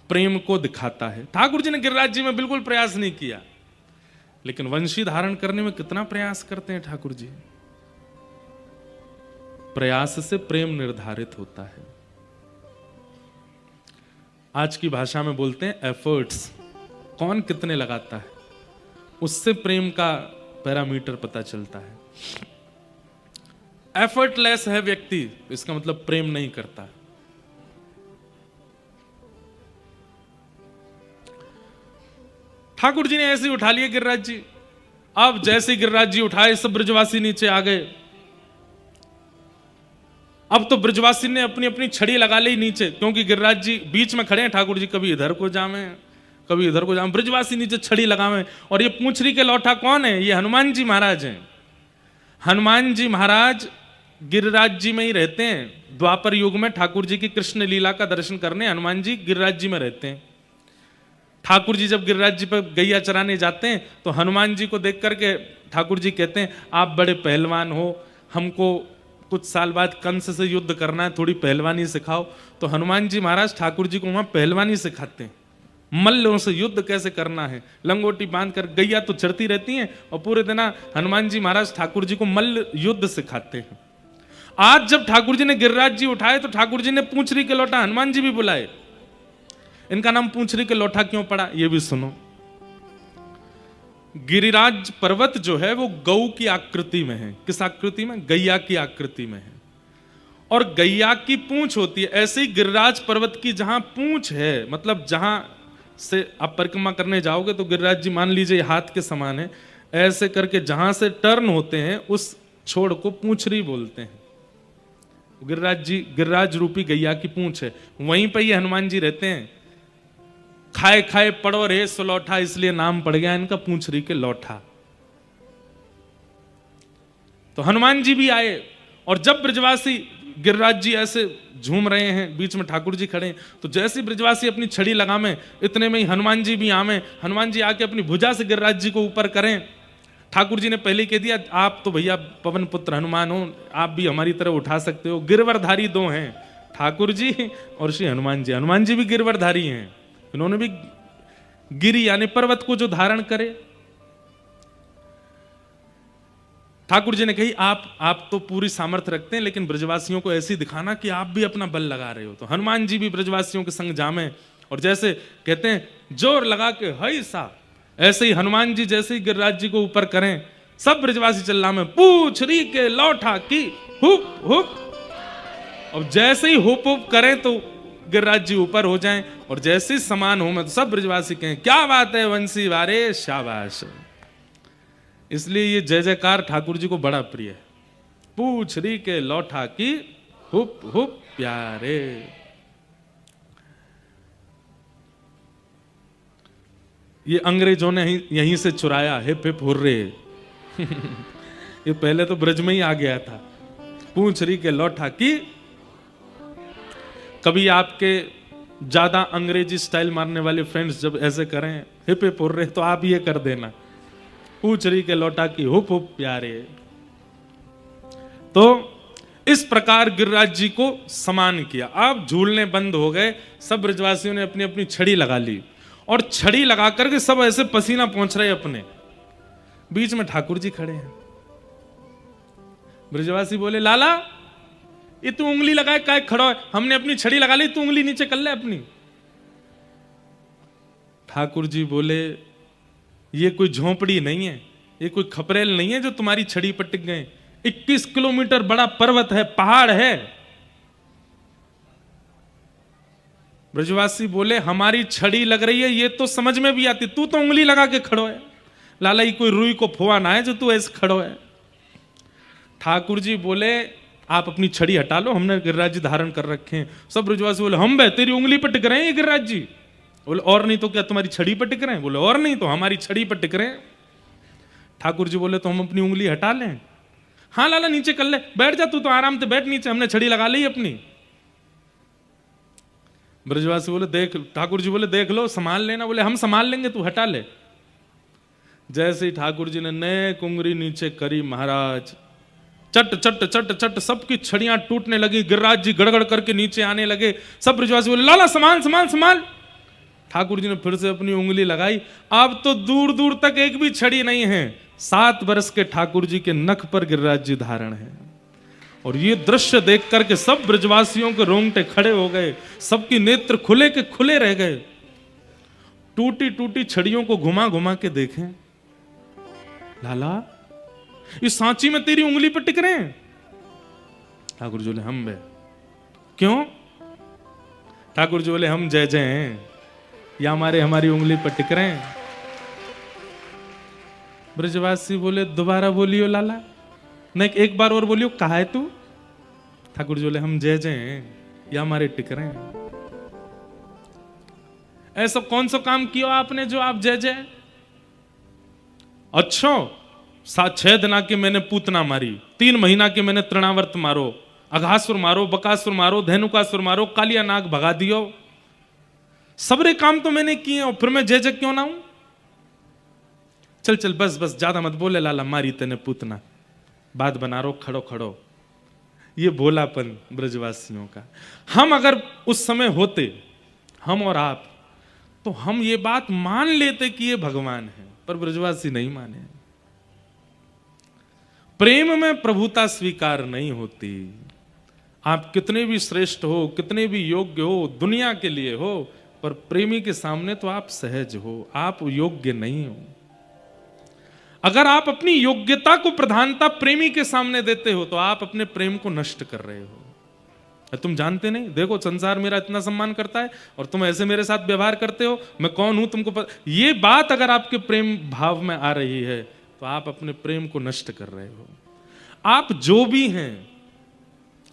प्रेम को दिखाता है। ठाकुर जी ने गिरिराज जी में बिल्कुल प्रयास नहीं किया, लेकिन वंशी धारण करने में कितना प्रयास करते हैं ठाकुर जी। प्रयास से प्रेम निर्धारित होता है। आज की भाषा में बोलते हैं एफर्ट्स, कौन कितने लगाता है, उससे प्रेम का पैरामीटर पता चलता है। एफर्टलेस है व्यक्ति, इसका मतलब प्रेम नहीं करता। ठाकुर जी ने ऐसे ही उठा लिए गिरिराज जी। अब जैसे गिरिराज जी उठाए, सब ब्रजवासी नीचे आ गए। अब तो ब्रजवासी ने अपनी अपनी छड़ी लगा ली नीचे, क्योंकि गिरिराज जी बीच में खड़े हैं, ठाकुर जी कभी इधर को जामे कभी इधर को जामे, ब्रजवासी नीचे छड़ी लगावे। और ये पूंछरी के लौठा कौन है? ये हनुमान जी महाराज हैं। हनुमान जी महाराज गिरिराज जी में ही रहते हैं। द्वापर युग में ठाकुर जी की कृष्ण लीला का दर्शन करने हनुमान जी गिरिराज जी में रहते हैं। ठाकुर जी जब गिरिराज जी पर गैया चराने जाते हैं तो हनुमान जी को देख करके ठाकुर जी कहते हैं, आप बड़े पहलवान हो, हमको कुछ साल बाद कंस से युद्ध करना है, थोड़ी पहलवानी सिखाओ। तो हनुमान जी महाराज ठाकुर जी को वहां पहलवानी सिखाते हैं, मल्लों से युद्ध कैसे करना है। लंगोटी बांध कर गैया तो चढ़ती रहती हैं और पूरे दिन हनुमान जी महाराज ठाकुर जी को मल्ल युद्ध सिखाते हैं। आज जब ठाकुर जी ने गिरिराज जी उठाए तो ठाकुर जी ने पूंछरी के लौटा हनुमान जी भी बुलाए। इनका नाम पूंछरी के लौठा क्यों पड़ा, ये भी सुनो। गिरिराज पर्वत जो है वो गौ की आकृति में है। किस आकृति में? गैया की आकृति में है। और गैया की पूंछ होती है। ऐसे ही गिरिराज पर्वत की जहां पूंछ है, मतलब जहां से आप परिक्रमा करने जाओगे तो गिरिराज जी मान लीजिए हाथ के समान है, ऐसे करके जहां से टर्न होते हैं उस छोड़ को पूंछरी बोलते हैं। गिरिराज जी, गिरिराज रूपी गैया की पूंछ है, वहीं पर ये हनुमान जी रहते हैं। खाए खाए पड़ो रे सुलौठा, इसलिए नाम पड़ गया इनका पूंछरी के लौठा। तो हनुमान जी भी आए और जब ब्रजवासी गिरिराज जी ऐसे झूम रहे हैं, बीच में ठाकुर जी खड़े हैं, तो जैसे ब्रजवासी अपनी छड़ी लगावे इतने में ही हनुमान जी भी आवे। हनुमान जी आके अपनी भुजा से गिरिराज जी को ऊपर करें। ठाकुर जी ने पहले कह दिया, आप तो भैया पवन पुत्र हनुमान हो, आप भी हमारी तरह उठा सकते हो। गिरवरधारी दो हैं, ठाकुर जी और श्री हनुमान जी। हनुमान जी भी गिरवरधारी हैं, इन्होंने भी गिरी यानी पर्वत को जो धारण करे। ठाकुर जी ने कही, आप तो पूरी सामर्थ्य रखते हैं, लेकिन ब्रजवासियों को ऐसी दिखाना कि आप भी अपना बल लगा रहे हो। तो हनुमान जी भी ब्रजवासियों के संग जामे और जैसे कहते हैं जोर लगा के हई सा, ऐसे ही हनुमान जी जैसे ही गिरिराज जी को ऊपर करें, सब ब्रजवासी चिल्लामे पूंछरी के लौठा की हुप हुप। और जैसे ही हुप हुप करें तो गिरिराज जी ऊपर हो जाएं और जैसे ही समान हो, मैं तो सब ब्रजवासी कहें क्या बात है वंशी वारे, शाबाश। इसलिए ये जय जयकार ठाकुर जी को बड़ा प्रिय है। पूंछरी के लौठा की हुप हुप प्यारे। ये अंग्रेजों ने यहीं से चुराया, हिप हिप हुर्रे। ये पहले तो ब्रज में ही आ गया था। पूंछरी के लौठा की। कभी आपके ज्यादा अंग्रेजी स्टाइल मारने वाले फ्रेंड्स जब ऐसे करें हिप हिप हुर्रे, तो आप ये कर देना, पूंछरी के लौटा की हुप हुप प्यारे। तो इस प्रकार गिरिराज जी को समान किया। अब झूलने बंद हो गए, सब ब्रजवासियों ने अपनी अपनी छड़ी लगा ली और छड़ी लगा करके सब ऐसे पसीना पहुंच रहे अपने। बीच में ठाकुर जी खड़े हैं। ब्रजवासी बोले, लाला ये तू उंगली लगाए काय खड़ा है? हमने अपनी छड़ी लगा ली, तू उंगली नीचे कर ले अपनी। ठाकुर जी बोले, ये कोई झोंपड़ी नहीं है, ये कोई खपरेल नहीं है जो तुम्हारी छड़ी पर टिक गए। 21 किलोमीटर बड़ा पर्वत है, पहाड़ है। ब्रजवासी बोले, हमारी छड़ी लग रही है ये तो समझ में भी आती, तू तो उंगली लगा के खड़ो है। लाला ये कोई रुई को फुआ ना है जो तू ऐसे खड़ो है। ठाकुर जी बोले, आप अपनी छड़ी हटा लो, हमने गिरिराज जी धारण कर रखे हैं। सब ब्रजवासी बोले, हम बे तेरी उंगली पर टिक रहे हैं ये गिरिराज जी। बोले, और नहीं तो क्या तुम्हारी छड़ी पर टिक रहे हैं? बोले, और नहीं तो हमारी छड़ी पर टिक रहे हैं। ठाकुर जी बोले, तो हम अपनी उंगली हटा लें? हाँ लाला नीचे कर ले, बैठ जा, तू तो आराम से बैठ नीचे, हमने छड़ी लगा ली अपनी। ब्रजवासी बोले, देख, ठाकुर जी बोले, देख लो संभाल लेना। बोले, हम संभाल लेंगे, तू हटा ले। जैसे ही ठाकुर जी ने नेक उंगली नीचे करी, महाराज चट चट चट चट सबकी छड़ियां टूटने लगी। गिरिराज जी गड़गड़ करके नीचे आने लगे। सब ब्रजवासी बोले, लाला संभाल संभाल संभाल। ठाकुर जी ने फिर से अपनी उंगली लगाई। अब तो दूर दूर तक एक भी छड़ी नहीं है। 7 वर्ष के ठाकुर जी के नख पर गिरिराज जी धारण है। और ये दृश्य देख करके सब ब्रजवासियों के रोंगटे खड़े हो गए, सबकी नेत्र खुले के खुले रह गए। टूटी टूटी छड़ियों को घुमा घुमा के देखें, लाला इस सांची में तेरी उंगली पर टिक रहे हैं। ठाकुर जी बोले हम बे, क्यों? ठाकुर जी बोले हम जय जय हैं या हमारी उंगली पर टिक रहे हैं। ब्रजवासी बोले दोबारा बोलियो लाला, नहीं एक बार और बोलियो, कहा है तू? ठाकुर जी बोले हम जय जय हैं या हमारे टिक रहे हैं। ऐसा कौन सा काम किया आपने जो आप जय जय? अच्छा 6 दिन के मैंने पूतना मारी, 3 महीना के मैंने तृणावर्त मारो, अघासुर मारो, बकासुर मारो, धेनुकासुर मारो, कालिया नाग भगा दियो, सबरे काम तो मैंने किए और फिर मैं जय जय क्यों ना हूं? चल चल बस बस ज्यादा मत बोले लाला, मारी तेने पूतना, बात बना रो, खड़ो खड़ो। ये भोलापन ब्रजवासियों का। हम अगर उस समय होते, हम और आप, तो हम ये बात मान लेते कि ये भगवान है, पर ब्रजवासी नहीं माने। प्रेम में प्रभुता स्वीकार नहीं होती। आप कितने भी श्रेष्ठ हो, कितने भी योग्य हो, दुनिया के लिए हो, पर प्रेमी के सामने तो आप सहज हो, आप योग्य नहीं हो। अगर आप अपनी योग्यता को प्रधानता प्रेमी के सामने देते हो तो आप अपने प्रेम को नष्ट कर रहे हो। तुम जानते नहीं, देखो संसार मेरा इतना सम्मान करता है और तुम ऐसे मेरे साथ व्यवहार करते हो, मैं कौन हूं तुमको पता। ये बात अगर आपके प्रेम भाव में आ रही है तो आप अपने प्रेम को नष्ट कर रहे हो। आप जो भी हैं,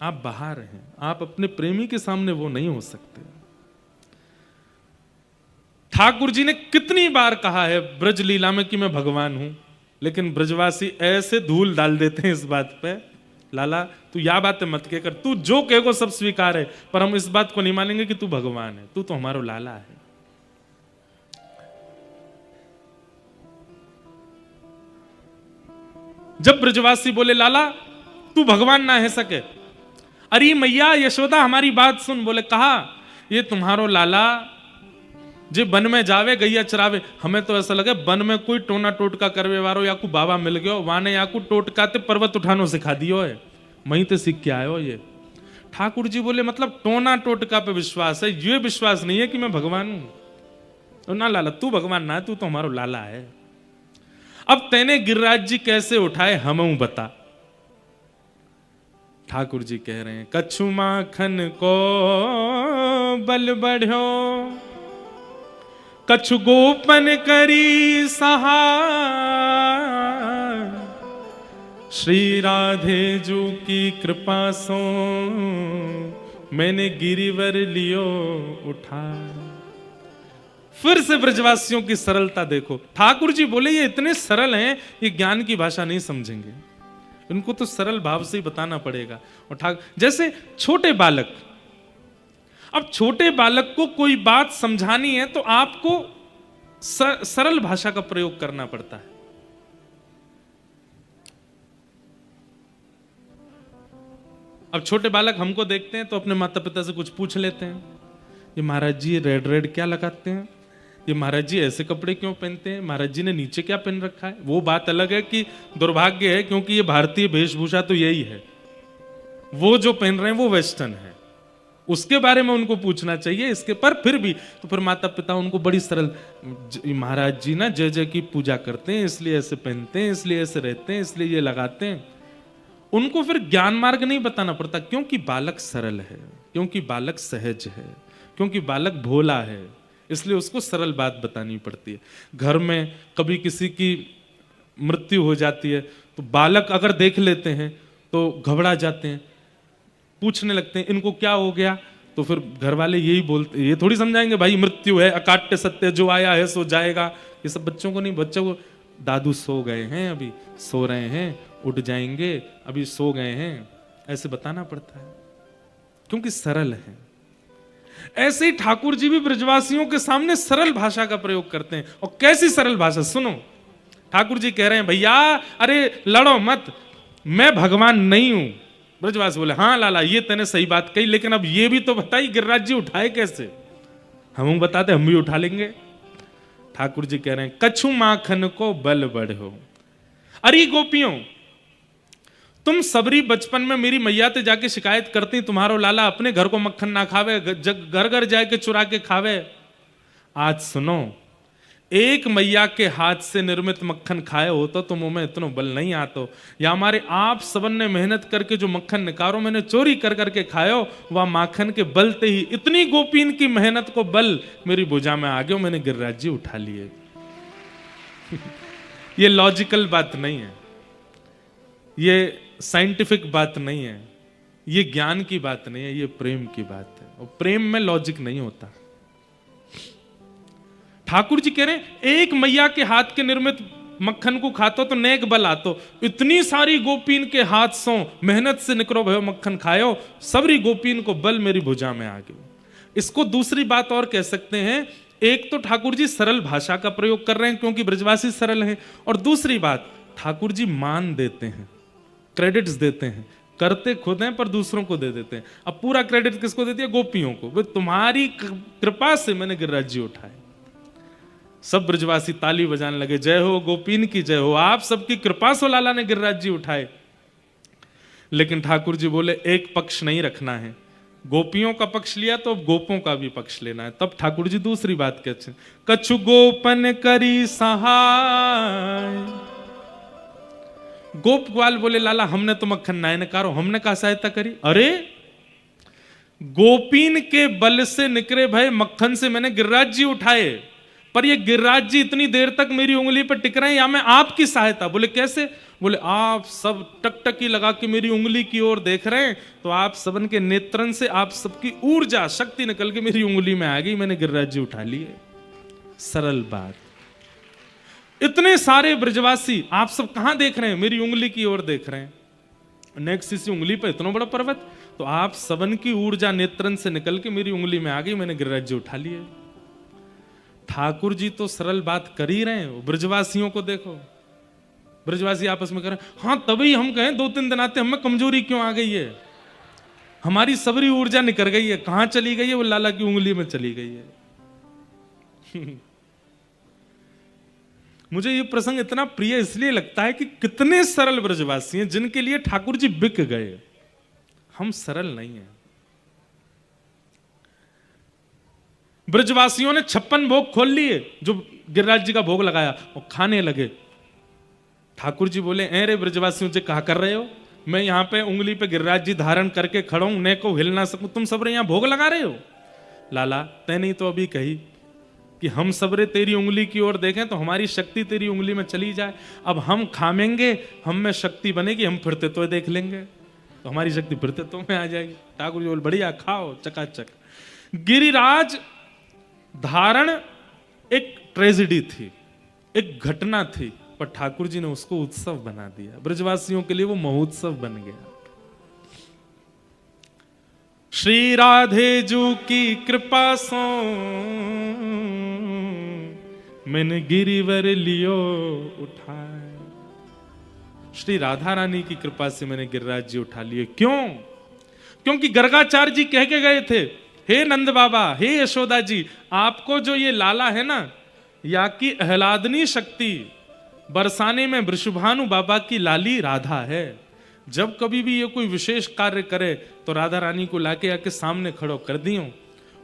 आप बाहर हैं, आप अपने प्रेमी के सामने वो नहीं हो सकते। ठाकुर जी ने कितनी बार कहा है ब्रज लीला में कि मैं भगवान हूं, लेकिन ब्रजवासी ऐसे धूल डाल देते हैं इस बात पे, लाला तू या बातें मत कहकर, तू जो कहेगो सब स्वीकार है, पर हम इस बात को नहीं मानेंगे कि तू भगवान है, तू तो हमारा लाला है। जब ब्रजवासी बोले लाला तू भगवान ना है सके, अरे मैया यशोदा हमारी बात सुन, बोले कहा ये तुम्हारो लाला जे वन में जावे गैया चरावे। हमें तो ऐसा लगे वन में कोई टोना टोटका करवे वारो या को बाबा मिल गयो, वाने या को टोटकाते पर्वत उठानो सिखा दियो है, वहीं ते सीख के आयो ये। ठाकुर जी बोले मतलब टोना टोटका पे विश्वास है, ये विश्वास नहीं है कि मैं भगवान हूं। ना लाला तू भगवान ना, तू तो हमारो लाला है। अब तेने गिरिराज जी कैसे उठाए हम बता। ठाकुर जी कह रहे हैं कछु माखन को बल बढ़ो, कछु गोपन करी सहाय, श्री राधे जू की कृपा सो मैंने गिरिवर लियो उठा। फिर से ब्रजवासियों की सरलता देखो। ठाकुर जी बोले ये इतने सरल हैं, ये ज्ञान की भाषा नहीं समझेंगे, इनको तो सरल भाव से ही बताना पड़ेगा। और जैसे छोटे बालक, अब छोटे बालक को कोई बात समझानी है तो आपको सरल भाषा का प्रयोग करना पड़ता है। अब छोटे बालक हमको देखते हैं तो अपने माता पिता से कुछ पूछ लेते हैं, ये महाराज जी रेड रेड क्या लगाते हैं, ये महाराज जी ऐसे कपड़े क्यों पहनते हैं, महाराज जी ने नीचे क्या पहन रखा है। वो बात अलग है कि दुर्भाग्य है क्योंकि ये भारतीय वेशभूषा तो यही है, वो जो पहन रहे हैं वो वेस्टर्न है, उसके बारे में उनको पूछना चाहिए। इसके पर फिर भी तो फिर माता पिता उनको बड़ी सरल, महाराज जी ना जय जय की पूजा करते हैं इसलिए ऐसे पहनते हैं, इसलिए ऐसे रहते हैं, इसलिए ये लगाते हैं। उनको फिर ज्ञान मार्ग नहीं बताना पड़ता, क्योंकि बालक सरल है, क्योंकि बालक सहज है, क्योंकि बालक भोला है, इसलिए उसको सरल बात बतानी पड़ती है। घर में कभी किसी की मृत्यु हो जाती है तो बालक अगर देख लेते हैं तो घबरा जाते हैं, पूछने लगते हैं इनको क्या हो गया, तो फिर घर वाले यही बोलते, ये थोड़ी समझाएंगे भाई मृत्यु है, अकाट्य सत्य, जो आया है सो जाएगा। ये सब बच्चों को नहीं, बच्चों को दादू सो गए हैं, अभी सो रहे हैं, उठ जाएंगे, अभी सो गए हैं, ऐसे बताना पड़ता है क्योंकि सरल है। ऐसे ही ठाकुर जी भी ब्रजवासियों के सामने सरल भाषा का प्रयोग करते हैं। और कैसी सरल भाषा सुनो, ठाकुर जी कह रहे हैं भैया अरे लड़ो मत, मैं भगवान नहीं हूं। ब्रजवासी बोले हाँ लाला ये तूने सही बात कही, लेकिन अब ये भी तो बताई गिरिराज जी उठाए कैसे। हम बताते हम भी उठा लेंगे। ठाकुर जी कह रहे हैं कछु माखन को बल बढ़ो। अरे गोपियों, तुम सबरी बचपन में मेरी मैया ते जाके शिकायत करती तुम्हारो लाला अपने घर को मक्खन ना खावे, घर घर जाके चुरा के खावे। आज सुनो एक मैया के हाथ से निर्मित मक्खन खाए हो तो मुंह में इतना बल नहीं आतो, या हमारे आप सबन ने मेहनत करके जो मक्खन निकारो मैंने चोरी कर करके खायो, वह माखन के बलते ही इतनी गोपीन की मेहनत को बल मेरी भुजा में आ गयो, मैंने गिरिराज जी उठा लिए। ये लॉजिकल बात नहीं है, ये साइंटिफिक बात नहीं है, ये ज्ञान की बात नहीं है, ये प्रेम की बात है, और प्रेम में लॉजिक नहीं होता। ठाकुर जी कह रहे हैं एक मैया के हाथ के निर्मित मक्खन को खातो तो नेक बल आतो, इतनी सारी गोपीन के हाथ सो मेहनत से निकरो भयो मक्खन खायो, सबरी गोपीन को बल मेरी भुजा में आ गयो। इसको दूसरी बात और कह सकते हैं, एक तो ठाकुर जी सरल भाषा का प्रयोग कर रहे हैं क्योंकि ब्रजवासी सरल हैं, और दूसरी बात ठाकुर जी मान देते हैं, क्रेडिट्स देते हैं, करते खुद हैं पर दूसरों को दे देते हैं। अब पूरा क्रेडिट किसको देती है? गोपियों को। वे तुम्हारी कृपा से मैंने गिरिराज जी उठाए। सब ब्रजवासी ताली बजाने लगे, जय हो गोपीन की जय हो, आप सबकी कृपा से लाला ने गिरिराज जी उठाए। लेकिन ठाकुर जी बोले एक पक्ष नहीं रखना है, गोपियों का पक्ष लिया तो अब गोपों का भी पक्ष लेना है। तब ठाकुर जी दूसरी बात कहते हैं, कछु गोपन करी सहाय। गोप ग्वाल बोले लाला हमने तो मक्खन नाय नकारो, हमने कहा सहायता करी? अरे गोपीन के बल से निकरे भय मक्खन से मैंने गिरिराज जी उठाए, पर ये गिरिराज जी इतनी देर तक मेरी उंगली पर टिक रहे हैं, या मैं आपकी सहायता? बोले कैसे? बोले आप सब टकटकी लगा के मेरी उंगली की ओर देख रहे हैं, तो आप सबन के नेत्रन से आप सबकी ऊर्जा शक्ति निकल के मेरी उंगली में आ गई, मैंने गिरिराज जी उठा लिए। सरल बात। इतने सारे ब्रजवासी आप सब कहां देख रहे हैं? मेरी उंगली की ओर देख रहे हैं। नेक्स्ट इसी उंगली पर इतना बड़ा पर्वत, तो आप सबन की ऊर्जा नेत्रन से निकल के मेरी उंगली में आ गई, मैंने गिरिराज जी उठा लिए। ठाकुर जी तो सरल बात कर ही रहे हैं, ब्रजवासियों को देखो, ब्रजवासी आपस में कह रहे हैं, हाँ तभी हम कहें 2-3 दिन आते हमें कमजोरी क्यों आ गई है, हमारी सबरी ऊर्जा निकल गई है, कहां चली गई है? वो लाला की उंगली में चली गई है। मुझे ये प्रसंग इतना प्रिय इसलिए लगता है कि कितने सरल ब्रजवासी हैं जिनके लिए ठाकुर जी बिक गए। हम सरल नहीं हैं। ब्रजवासियों ने 56 भोग खोल लिए, जो गिरिराज जी का भोग लगाया, और खाने लगे। ठाकुर जी बोले ए रे ब्रजवासियों से कहा कर रहे हो, मैं यहां पे उंगली पे गिरिराज जी धारण करके खड़ा हूं, ने को हिल ना सकूं, तुम सबरे यहां भोग लगा रहे हो? लाला तै नहीं तो अभी कही कि हम सबरे तेरी उंगली की ओर देखें तो हमारी शक्ति तेरी उंगली में चली जाए। अब हम खामेंगे, हम में शक्ति बनेगी, हम फिरते तो देख लेंगे, तो हमारी शक्ति फिरते तो में आ जाएगी। ठाकुर जी बोले बढ़िया खाओ चकाचक। गिरिराज धारण एक ट्रेजेडी थी, एक घटना थी, पर ठाकुर जी ने उसको उत्सव बना दिया। ब्रजवासियों के लिए वो महोत्सव बन गया। श्री राधे जू की कृपा सो मैंने गिरिवर लियो उठाए। श्री राधा रानी की कृपा से मैंने गिरिराज जी उठा लिए। क्यों? क्योंकि गर्गाचार्य जी कह के गए थे, हे नंद बाबा, हे यशोदा जी, आपको जो ये लाला है ना, या की आह्लादनी शक्ति बरसाने में वृषभानु बाबा की लाली राधा है। जब कभी भी ये कोई विशेष कार्य करे तो राधा रानी को लाके आके सामने खड़ो कर दियो।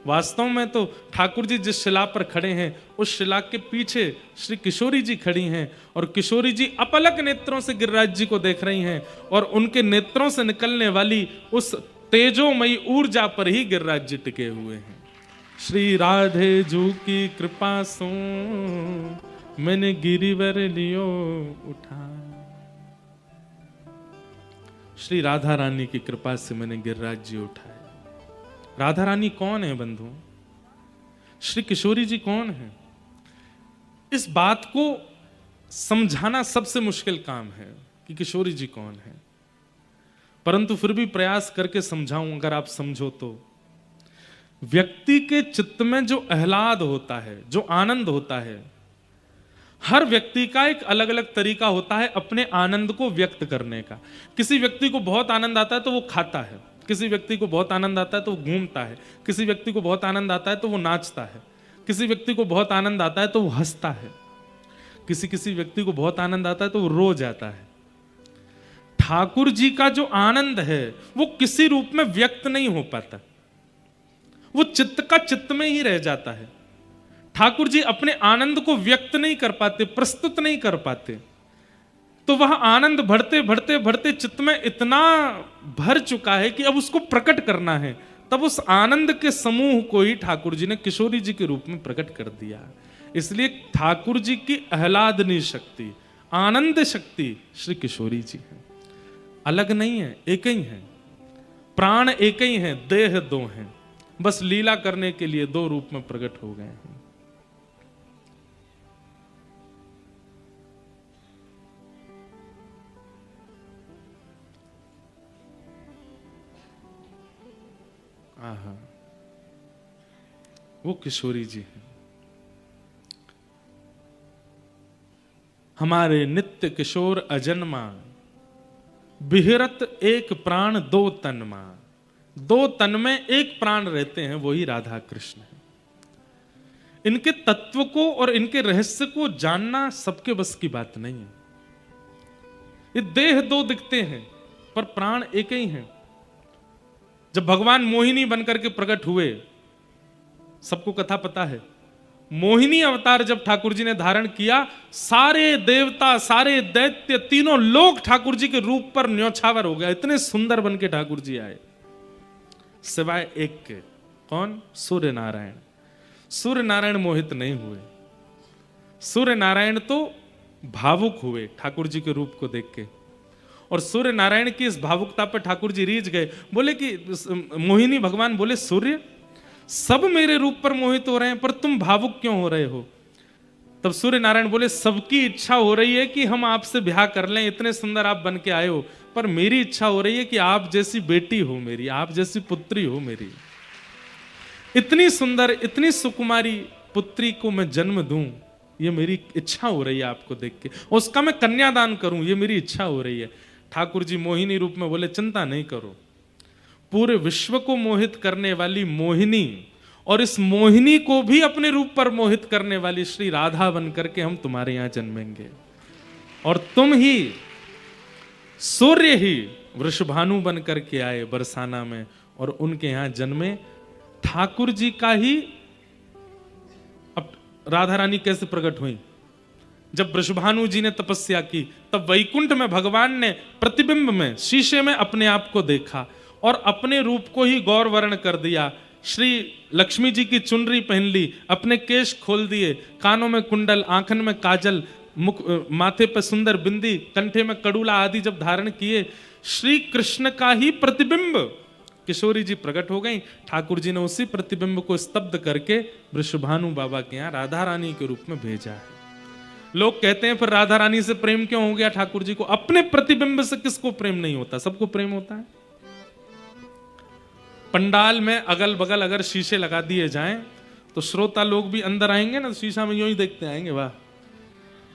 वास्तव में तो ठाकुर जी जिस शिला पर खड़े हैं, उस शिला के पीछे श्री किशोरी जी खड़ी हैं, और किशोरी जी अपलक नेत्रों से गिरिराज जी को देख रही हैं, और उनके नेत्रों से निकलने वाली उस तेजोमयी ऊर्जा पर ही गिरिराज जी टिके हुए हैं। श्री राधे जू की कृपा सो मैंने गिरिवर लियो उठा। श्री राधा रानी की कृपा से मैंने गिरिराज जी उठाए। राधा रानी कौन है बंधु? श्री किशोरी जी कौन है? इस बात को समझाना सबसे मुश्किल काम है कि किशोरी जी कौन है, परंतु फिर भी प्रयास करके समझाऊं। अगर आप समझो तो व्यक्ति के चित्त में जो आह्लाद होता है, जो आनंद होता है, हर व्यक्ति का एक अलग अलग तरीका होता है अपने आनंद को व्यक्त करने का। किसी व्यक्ति को बहुत आनंद आता है तो वो खाता है, किसी व्यक्ति को बहुत आनंद आता है तो वो घूमता है, किसी व्यक्ति को बहुत आनंद आता है तो वो नाचता है, किसी व्यक्ति को बहुत आनंद आता है तो वो हंसता है, किसी व्यक्ति को बहुत आनंद आता है तो वो रो जाता है। ठाकुर जी का जो आनंद है वो किसी रूप में व्यक्त नहीं हो पाता, वो चित्त का चित्त में ही रह जाता है। ठाकुर जी अपने आनंद को व्यक्त नहीं कर पाते, प्रस्तुत नहीं कर पाते, तो वह आनंद बढ़ते बढ़ते बढ़ते चित्त में इतना भर चुका है कि अब उसको प्रकट करना है। तब उस आनंद के समूह को ही ठाकुर जी ने किशोरी जी के रूप में प्रकट कर दिया। इसलिए ठाकुर जी की आह्लादनी शक्ति, आनंद शक्ति श्री किशोरी जी है, अलग नहीं है, एक ही है। प्राण एक ही है, देह दो हैं, बस लीला करने के लिए दो रूप में प्रकट हो गए हैं। आहा, वो किशोरी जी हैं, हमारे नित्य किशोर अजन्मा, बिहरत एक प्राण दो तनमा। दो तन में एक प्राण रहते हैं, वही राधा कृष्ण है। इनके तत्व को और इनके रहस्य को जानना सबके बस की बात नहीं है। ये देह दो दिखते हैं पर प्राण एक ही हैं। जब भगवान मोहिनी बनकर के प्रकट हुए, सबको कथा पता है, मोहिनी अवतार जब ठाकुर जी ने धारण किया, सारे देवता, सारे दैत्य, तीनों लोग ठाकुर जी के रूप पर न्योछावर हो गए। इतने सुंदर बन के ठाकुर जी आए, सिवाय एक के। कौन? सूर्य नारायण। सूर्य नारायण मोहित नहीं हुए। सूर्य नारायण तो भावुक हुए ठाकुर जी के रूप को देख के, और सूर्य नारायण की इस भावुकता पर ठाकुर जी रीझ गए। बोले कि मोहिनी भगवान बोले, सूर्य सब मेरे रूप पर मोहित हो रहे हैं, पर तुम भावुक क्यों हो रहे हो? तब सूर्य नारायण बोले, सबकी इच्छा हो रही है कि हम आपसे ब्याह कर लें, इतने सुंदर आप बन के आए हो, पर मेरी इच्छा हो रही है कि आप जैसी बेटी हो मेरी, आप जैसी पुत्री हो मेरी। इतनी सुंदर, इतनी सुकुमारी पुत्री को मैं जन्म दूं, ये मेरी इच्छा हो रही है आपको देख के, उसका मैं कन्यादान करूं, ये मेरी इच्छा हो रही है। ठाकुर जी मोहिनी रूप में बोले, चिंता नहीं करो, पूरे विश्व को मोहित करने वाली मोहिनी और इस मोहिनी को भी अपने रूप पर मोहित करने वाली श्री राधा बन करके हम तुम्हारे यहां जन्मेंगे, और तुम ही, सूर्य ही वृषभानु बन करके आए बरसाना में और उनके यहां जन्मे। ठाकुर जी का ही। अब राधा रानी कैसे प्रकट हुई? जब वृषभानु जी ने तपस्या की, तब वैकुंठ में भगवान ने प्रतिबिंब में, शीशे में अपने आप को देखा और अपने रूप को ही गौर वर्ण कर दिया। श्री लक्ष्मी जी की चुनरी पहन ली, अपने केश खोल दिए, कानों में कुंडल, आंखन में काजल, मुख, माथे पर सुंदर बिंदी, कंठे में कड़ूला आदि जब धारण किए, श्री कृष्ण का ही प्रतिबिंब किशोरी जी प्रकट हो गई। ठाकुर जी ने उसी प्रतिबिंब को स्तब्ध करके वृषभानु बाबा के यहाँ राधा रानी के रूप में भेजा है। लोग कहते हैं फिर राधा रानी से प्रेम क्यों हो गया ठाकुर जी को? अपने प्रतिबिंब से किसको प्रेम नहीं होता? सबको प्रेम होता है। पंडाल में अगल बगल अगर शीशे लगा दिए जाएं तो श्रोता लोग भी अंदर आएंगे ना, शीशा में यूं ही देखते आएंगे, वाह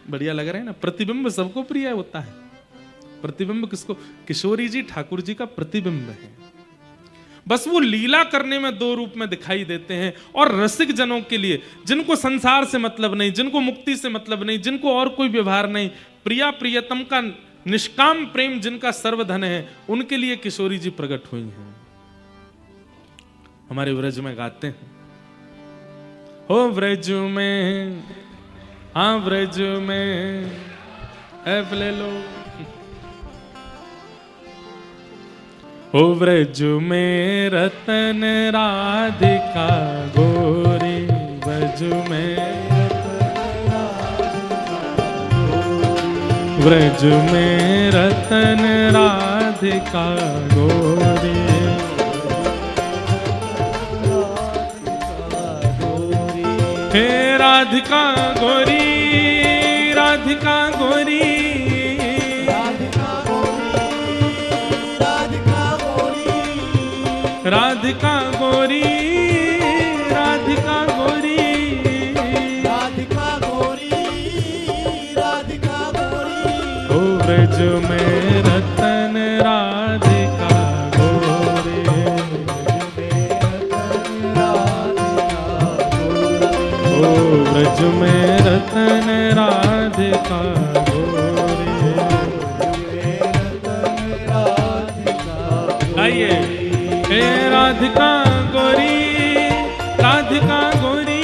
बढ़िया लग रहा है ना। प्रतिबिंब सबको प्रिय होता है। प्रतिबिंब किसको? किशोरी जी ठाकुर जी का प्रतिबिंब है। बस वो लीला करने में दो रूप में दिखाई देते हैं, और रसिक जनों के लिए, जिनको संसार से मतलब नहीं, जिनको मुक्ति से मतलब नहीं, जिनको और कोई व्यवहार नहीं, प्रिया प्रियतम का निष्काम प्रेम जिनका सर्वधन है, उनके लिए किशोरी जी प्रकट हुई हैं। हमारे व्रज में गाते हैं, हो व्रज में, हाँ व्रज में ऐप ले लो, हो व्रज में रतन राधिका गोरी, व्रज में व्रज में रतन राधिका गोरी, हे राधिका गोरी, राधिका गोरी, राधिका गोरी, राधिका गोरी, राधिका गोरी, राधिका गोरी, ओ व्रज में रतन राधिका गोरी, ओ व्रज में रतन राधिका गोरी। आइए, हे राधिका गोरी, राधिका गोरी,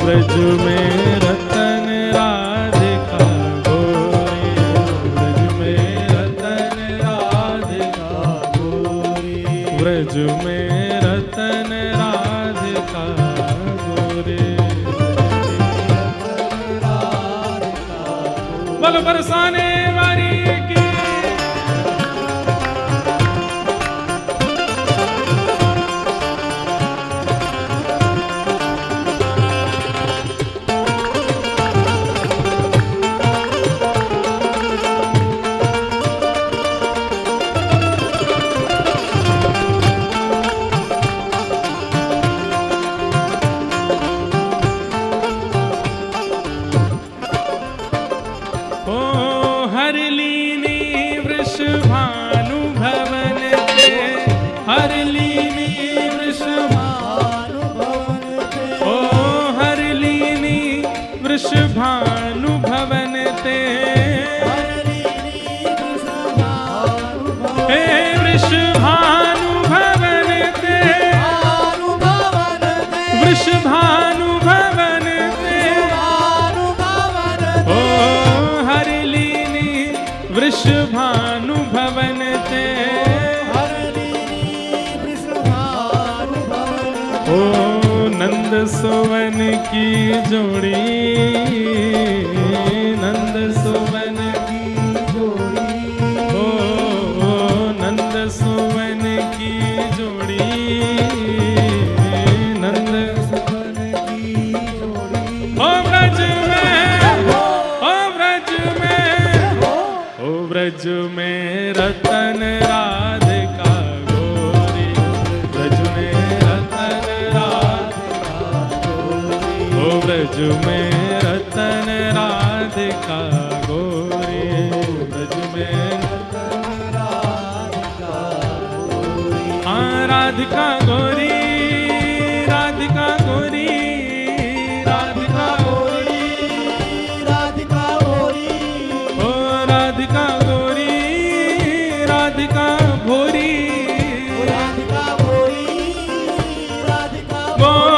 ब्रज में रतन राधिका गोरी, ब्रज में रतन राधिका गोरी ब्रज में रतन राधिका गोरी। बल बरसाने वाली की भानु भवन ते हे वृषभानु भवन ते वृषभानु भवन ते ओ हरिलीनी वृषभानु भवन ते ओ नंद सुवन की जोड़ी, नंद सुवन की जोड़ी, ओ नंद सुवन की जोड़ी, नंद सुवन की जोड़ी। ओ ब्रज में, ओ ब्रज में, ओ ब्रज में रतन राधिका गोरी, ब्रज में रतन राधिका गोरी, ओ ब्रज में रतन राधिका गोरी, ब्रज में हाँ राधिका गोरी, राधिका गोरी, राधिका गोरी, राधिका गोरी ओ राधिका गोरी, राधिका भोरी, राधिका गोरी राधिका गोरी।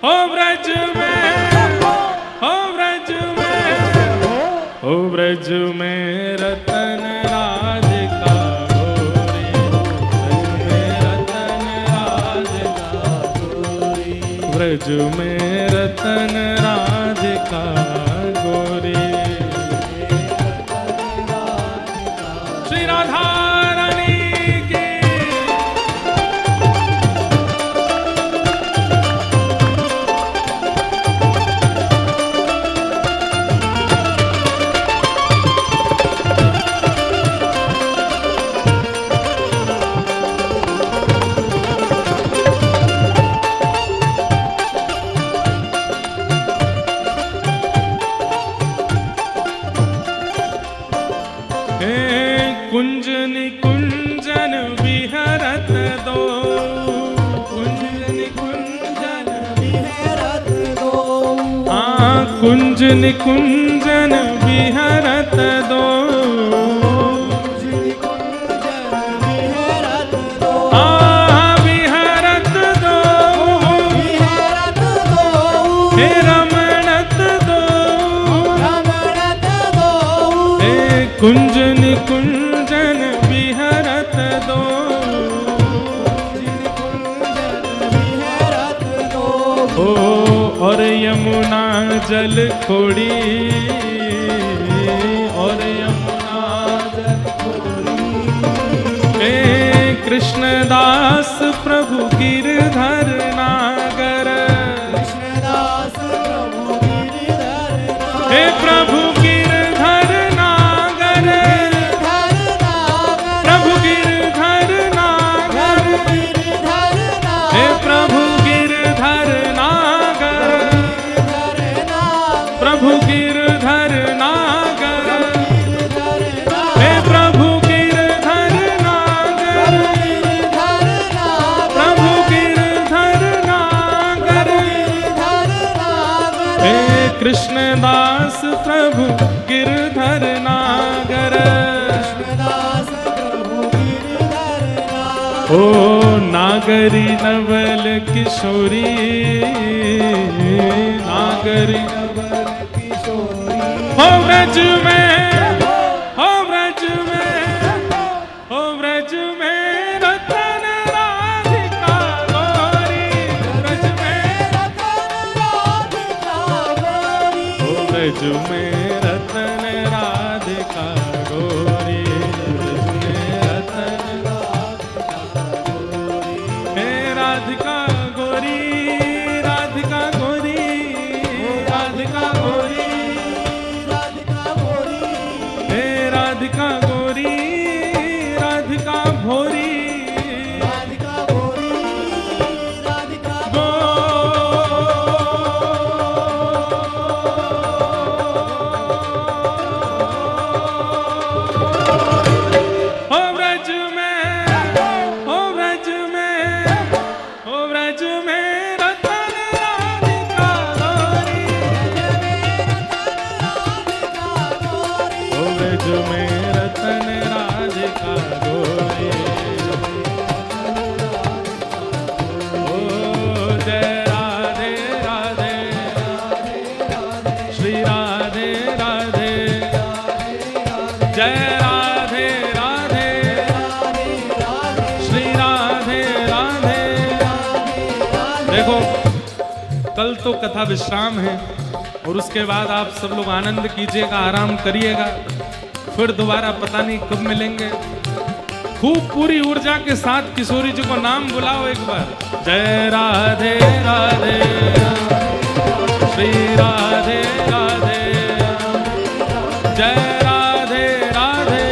ओ ब्रज में, ओ ब्रज में, ओ ब्रज में रतन राधिका गोरी, ब्रज में रतन राधिका गोरी, ब्रज में रतन राधिका गोरी। श्री राधा रानी की कुंज निकुंजन विहरत दो, कुंज निकुंजन विहरत दो, हाँ कुंज निकुंजन विहरत दो, विहरत दो, हाँ विहरत दो, विहरत दो, हे रमणत दो, रमणत दो, हे कुंज निकुंजन विहरत दो, विहरत दो, ओ और यमुना जल खोड़ी, और यमुना जल खोड़ी, हे कृष्णदास प्रभु गिरधर नागर, कृष्णदास प्रभु गिरधर हे प्रभु गिरधर नागर, प्रभु गिरधर नागर, हे प्रभु गिरधर नागर, प्रभु गिरधर नागर, हे प्रभु गिरधर नागर, प्रभु गिरधर नागर, हे कृष्णदास प्रभु गिरधर नागर। ओ नागरी नवल किशोरी, नागरी हो व्रज में, हो व्रज में, हो व्रज में रतन राधिका गौरी, व्रज में, हो व्रज में रतन राधिका गौरी, व्रज में रतन हे राधिका गौरी, राधिका गौरी, राधिका गौरी, हे राधिका गौरी, राधिका भोरी, हो व्रज में, हो व्रज में, हो व्रज में रतन राधिका गौरी, हो व्रज में रतन राधिका गौरी, ओ जय राधे राधे, श्री राधे राधे, जय राधे राधे, श्री राधे राधे। देखो कल तो कथा विश्राम है और उसके बाद आप सब लोग आनंद कीजिएगा, आराम करिएगा, फिर दोबारा पता नहीं कब मिलेंगे। खूब पूरी ऊर्जा के साथ किशोरी जी को नाम बुलाओ एक बार। जय राधे राधे, श्री राधे राधे, जय राधे राधे,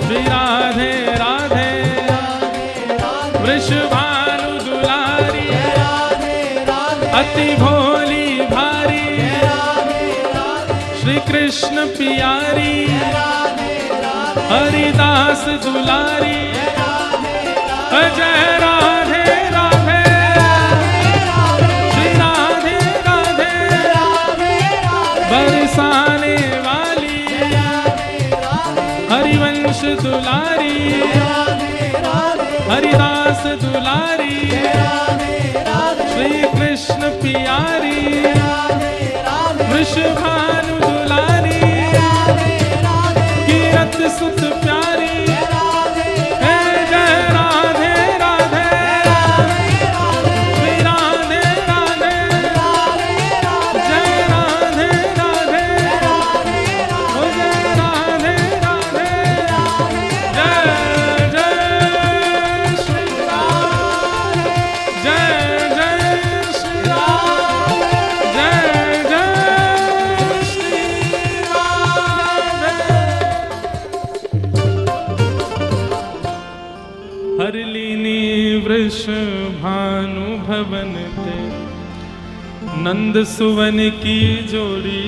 श्री राधे राधे, वृषभानु दुलारी, अति भोली भारी, श्री कृष्ण पियारी, हरिदास दुलारी, जय राधे राधे, श्री राधे राधे, बरसाने वाली, हरिवंश दुलारी, हरिदास दुलारी, श्री कृष्ण पियारी, वृषभानु दुलारी, कीरत सुत प्यारी, हे जय राधे राधे, श्री राधे राधे, जय राधे राधे, ओ जय राधे राधे, जय जय श्री राम, जय जय श्री राम, जय जय श्री राधे। हरलीनी वृष भानु भवन ते नंद सुवन की जोड़ी,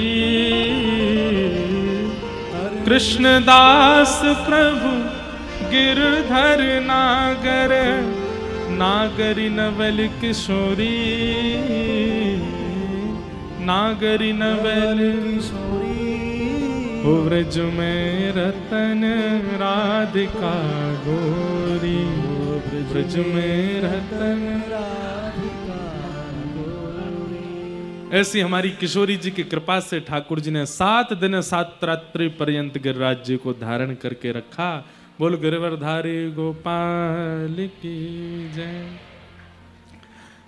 कृष्णदास प्रभु गिरधर नागर, नागरी नवल किशोरी, नागरी नवल हो व्रज में रतन राधिका गौरी, व्रज में रतन राधिका गौरी। ऐसी हमारी किशोरी जी की कृपा से ठाकुर जी ने 7 दिन 7 रात्रि पर्यंत गिरिराज जी को धारण करके रखा। बोल गिरिवरधारी गोपाल की जय।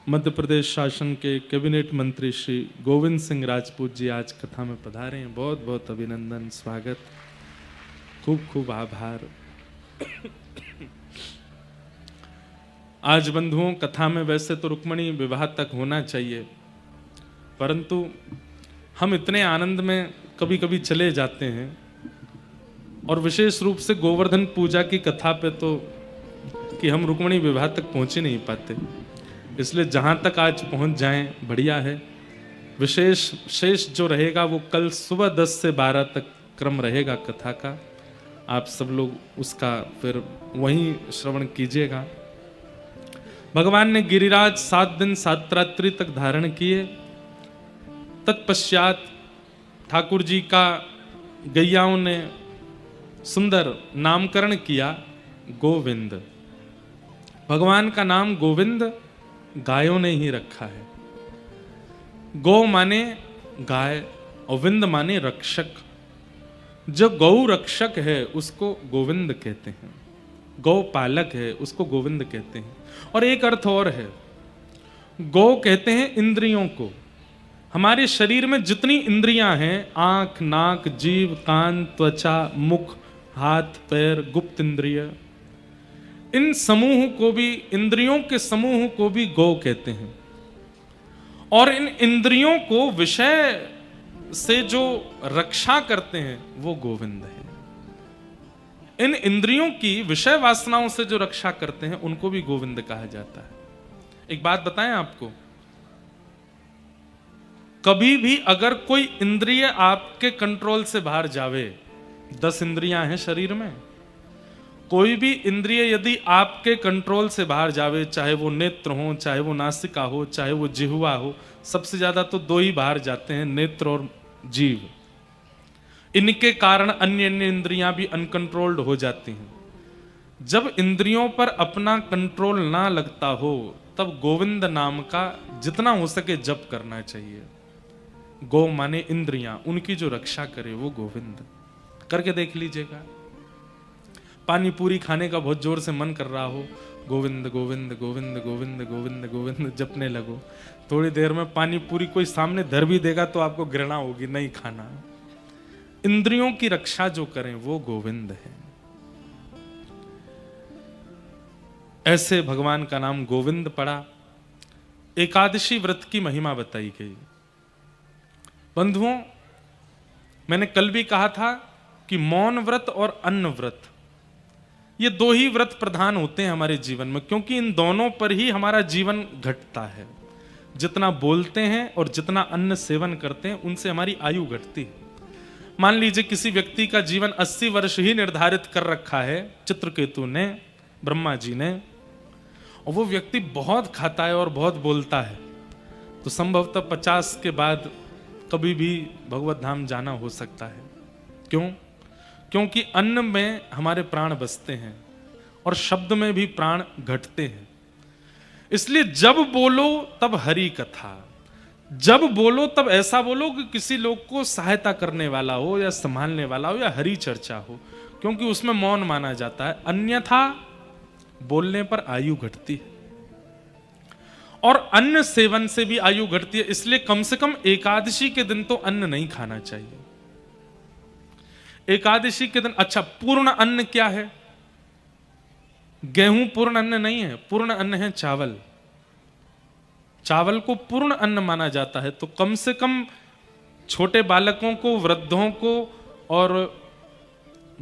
मध्य प्रदेश शासन के कैबिनेट मंत्री श्री गोविंद सिंह राजपूत जी आज कथा में पधारे हैं। बहुत बहुत अभिनंदन, स्वागत, खूब खूब आभार। आज बंधुओं, कथा में वैसे तो रुक्मणी विवाह तक होना चाहिए, परंतु हम इतने आनंद में कभी कभी चले जाते हैं, और विशेष रूप से गोवर्धन पूजा की कथा पे तो कि हम रुक्मणी विवाह तक पहुंच ही नहीं पाते। इसलिए जहां तक आज पहुंच जाएं बढ़िया है। विशेष शेष जो रहेगा वो कल सुबह 10 से 12 तक क्रम रहेगा कथा का। आप सब लोग उसका फिर वहीं श्रवण कीजिएगा। भगवान ने गिरिराज 7 दिन 7 रात्रि तक धारण किए। तत्पश्चात ठाकुर जी का गैयाओं ने सुंदर नामकरण किया गोविंद। भगवान का नाम गोविंद गायों ने ही रखा है। गौ माने गाय और विंद माने रक्षक। जो गौ रक्षक है उसको गोविंद कहते हैं, गौ पालक है उसको गोविंद कहते हैं। और एक अर्थ और है, गौ कहते हैं इंद्रियों को। हमारे शरीर में जितनी इंद्रियां हैं, आंख, नाक, जीभ, कान, त्वचा, मुख, हाथ, पैर, गुप्त इंद्रिय, इन समूह को भी, इंद्रियों के समूह को भी गौ कहते हैं। और इन इंद्रियों को विषय से जो रक्षा करते हैं वो गोविंद है। इन इंद्रियों की विषय वासनाओं से जो रक्षा करते हैं उनको भी गोविंद कहा जाता है। एक बात बताएं आपको, कभी भी अगर कोई इंद्रिय आपके कंट्रोल से बाहर जावे, 10 इंद्रियां हैं शरीर में, कोई भी इंद्रिय यदि आपके कंट्रोल से बाहर जावे, चाहे वो नेत्र हो, चाहे वो नासिका हो, चाहे वो जिह्वा हो, सबसे ज्यादा तो 2 ही बाहर जाते हैं, नेत्र और जीव। इनके कारण अन्य अन्य इंद्रियां भी अनकंट्रोल्ड हो जाती हैं। जब इंद्रियों पर अपना कंट्रोल ना लगता हो तब गोविंद नाम का जितना हो सके जप करना चाहिए। गौ माने इंद्रियां, उनकी जो रक्षा करे वो गोविंद। करके देख लीजिएगा, पानी पूरी खाने का बहुत जोर से मन कर रहा हो, गोविंद गोविंद गोविंद गोविंद गोविंद गोविंद जपने लगो। थोड़ी देर में पानी पूरी कोई सामने धर भी देगा तो आपको घृणा होगी, नहीं खाना। इंद्रियों की रक्षा जो करें वो गोविंद है। ऐसे भगवान का नाम गोविंद पड़ा। एकादशी व्रत की महिमा बताई गई। बंधुओं, मैंने कल भी कहा था कि मौन व्रत और अन्न व्रत, ये 2 ही व्रत प्रधान होते हैं हमारे जीवन में, क्योंकि इन दोनों पर ही हमारा जीवन घटता है। जितना बोलते हैं और जितना अन्न सेवन करते हैं उनसे हमारी आयु घटती है। मान लीजिए किसी व्यक्ति का जीवन 80 वर्ष ही निर्धारित कर रखा है चित्रकेतु ने, ब्रह्मा जी ने, और वो व्यक्ति बहुत खाता है और बहुत बोलता है, तो संभवतः 50 के बाद कभी भी भगवत धाम जाना हो सकता है। क्यों? क्योंकि अन्न में हमारे प्राण बसते हैं और शब्द में भी प्राण घटते हैं। इसलिए जब बोलो तब हरि कथा, जब बोलो तब ऐसा बोलो कि किसी लोग को सहायता करने वाला हो या संभालने वाला हो या हरि चर्चा हो, क्योंकि उसमें मौन माना जाता है। अन्यथा बोलने पर आयु घटती है और अन्न सेवन से भी आयु घटती है। इसलिए कम से कम एकादशी के दिन तो अन्न नहीं खाना चाहिए। एकादशी के दिन, अच्छा, पूर्ण अन्न क्या है? गेहूं पूर्ण अन्न नहीं है, पूर्ण अन्न है चावल। चावल को पूर्ण अन्न माना जाता है। तो कम से कम छोटे बालकों को, वृद्धों को और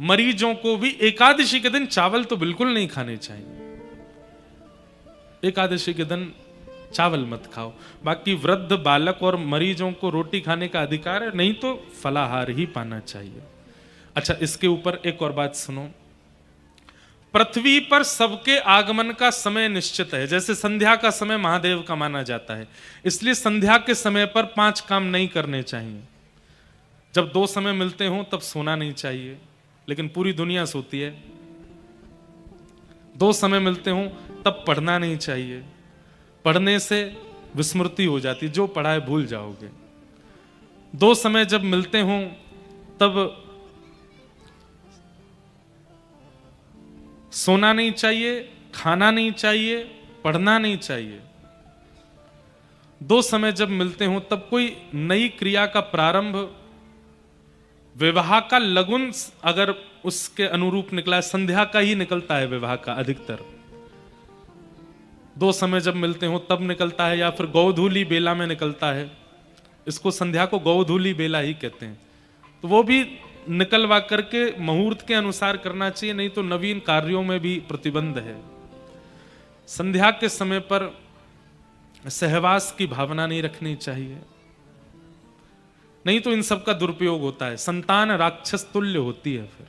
मरीजों को भी एकादशी के दिन चावल तो बिल्कुल नहीं खाने चाहिए। एकादशी के दिन चावल मत खाओ। बाकी वृद्ध, बालक और मरीजों को रोटी खाने का अधिकार है, नहीं तो फलाहार ही पाना चाहिए। अच्छा, इसके ऊपर एक और बात सुनो। पृथ्वी पर सबके आगमन का समय निश्चित है। जैसे संध्या का समय महादेव का माना जाता है, इसलिए संध्या के समय पर 5 काम नहीं करने चाहिए। जब 2 समय मिलते हो तब सोना नहीं चाहिए, लेकिन पूरी दुनिया सोती है। 2 समय मिलते हो तब पढ़ना नहीं चाहिए, पढ़ने से विस्मृति हो जाती, जो पढ़ा है भूल जाओगे। 2 समय जब मिलते हो तब सोना नहीं चाहिए, खाना नहीं चाहिए, पढ़ना नहीं चाहिए। 2 समय जब मिलते हो तब कोई नई क्रिया का प्रारंभ, विवाह का लगुन अगर उसके अनुरूप निकला है, संध्या का ही निकलता है विवाह का अधिकतर। 2 समय जब मिलते हो तब निकलता है, या फिर गौधूली बेला में निकलता है। इसको संध्या को गौधूली बेला ही कहते हैं। तो वो भी निकलवा करके मुहूर्त के अनुसार करना चाहिए, नहीं तो नवीन कार्यों में भी प्रतिबंध है। संध्या के समय पर सहवास की भावना नहीं रखनी चाहिए, नहीं तो इन सब का दुरुपयोग होता है। संतान राक्षस तुल्य होती है। फिर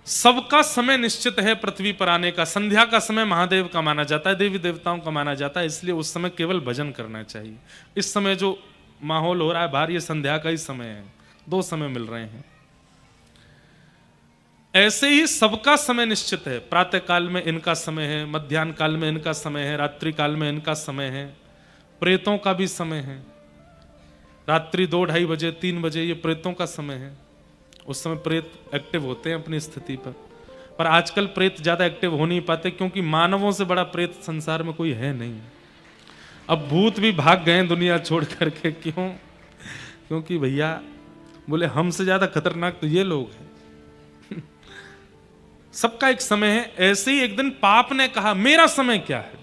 सबका समय निश्चित है पृथ्वी पर आने का। संध्या का समय महादेव का माना जाता है, देवी देवताओं का माना जाता है, इसलिए उस समय केवल भजन करना चाहिए। इस समय जो माहौल हो रहा है बाहर, ये संध्या का ही समय है। 2 समय मिल रहे हैं। ऐसे ही सबका समय निश्चित है। प्रातः काल में इनका समय है, मध्याह्न काल में इनका समय है, रात्रि काल में इनका समय है, प्रेतों का भी समय है। रात्रि 2-2:30 बजे 3 बजे ये प्रेतों का समय है। उस समय प्रेत एक्टिव होते हैं अपनी स्थिति पर आजकल प्रेत ज्यादा एक्टिव हो नहीं पाते, क्योंकि मानवों से बड़ा प्रेत संसार में कोई है नहीं। अब भूत भी भाग गए दुनिया छोड़ करके। क्यों? क्योंकि भैया बोले हमसे ज्यादा खतरनाक तो ये लोग हैं। सबका एक समय है। ऐसे ही एक दिन पाप ने कहा मेरा समय क्या है?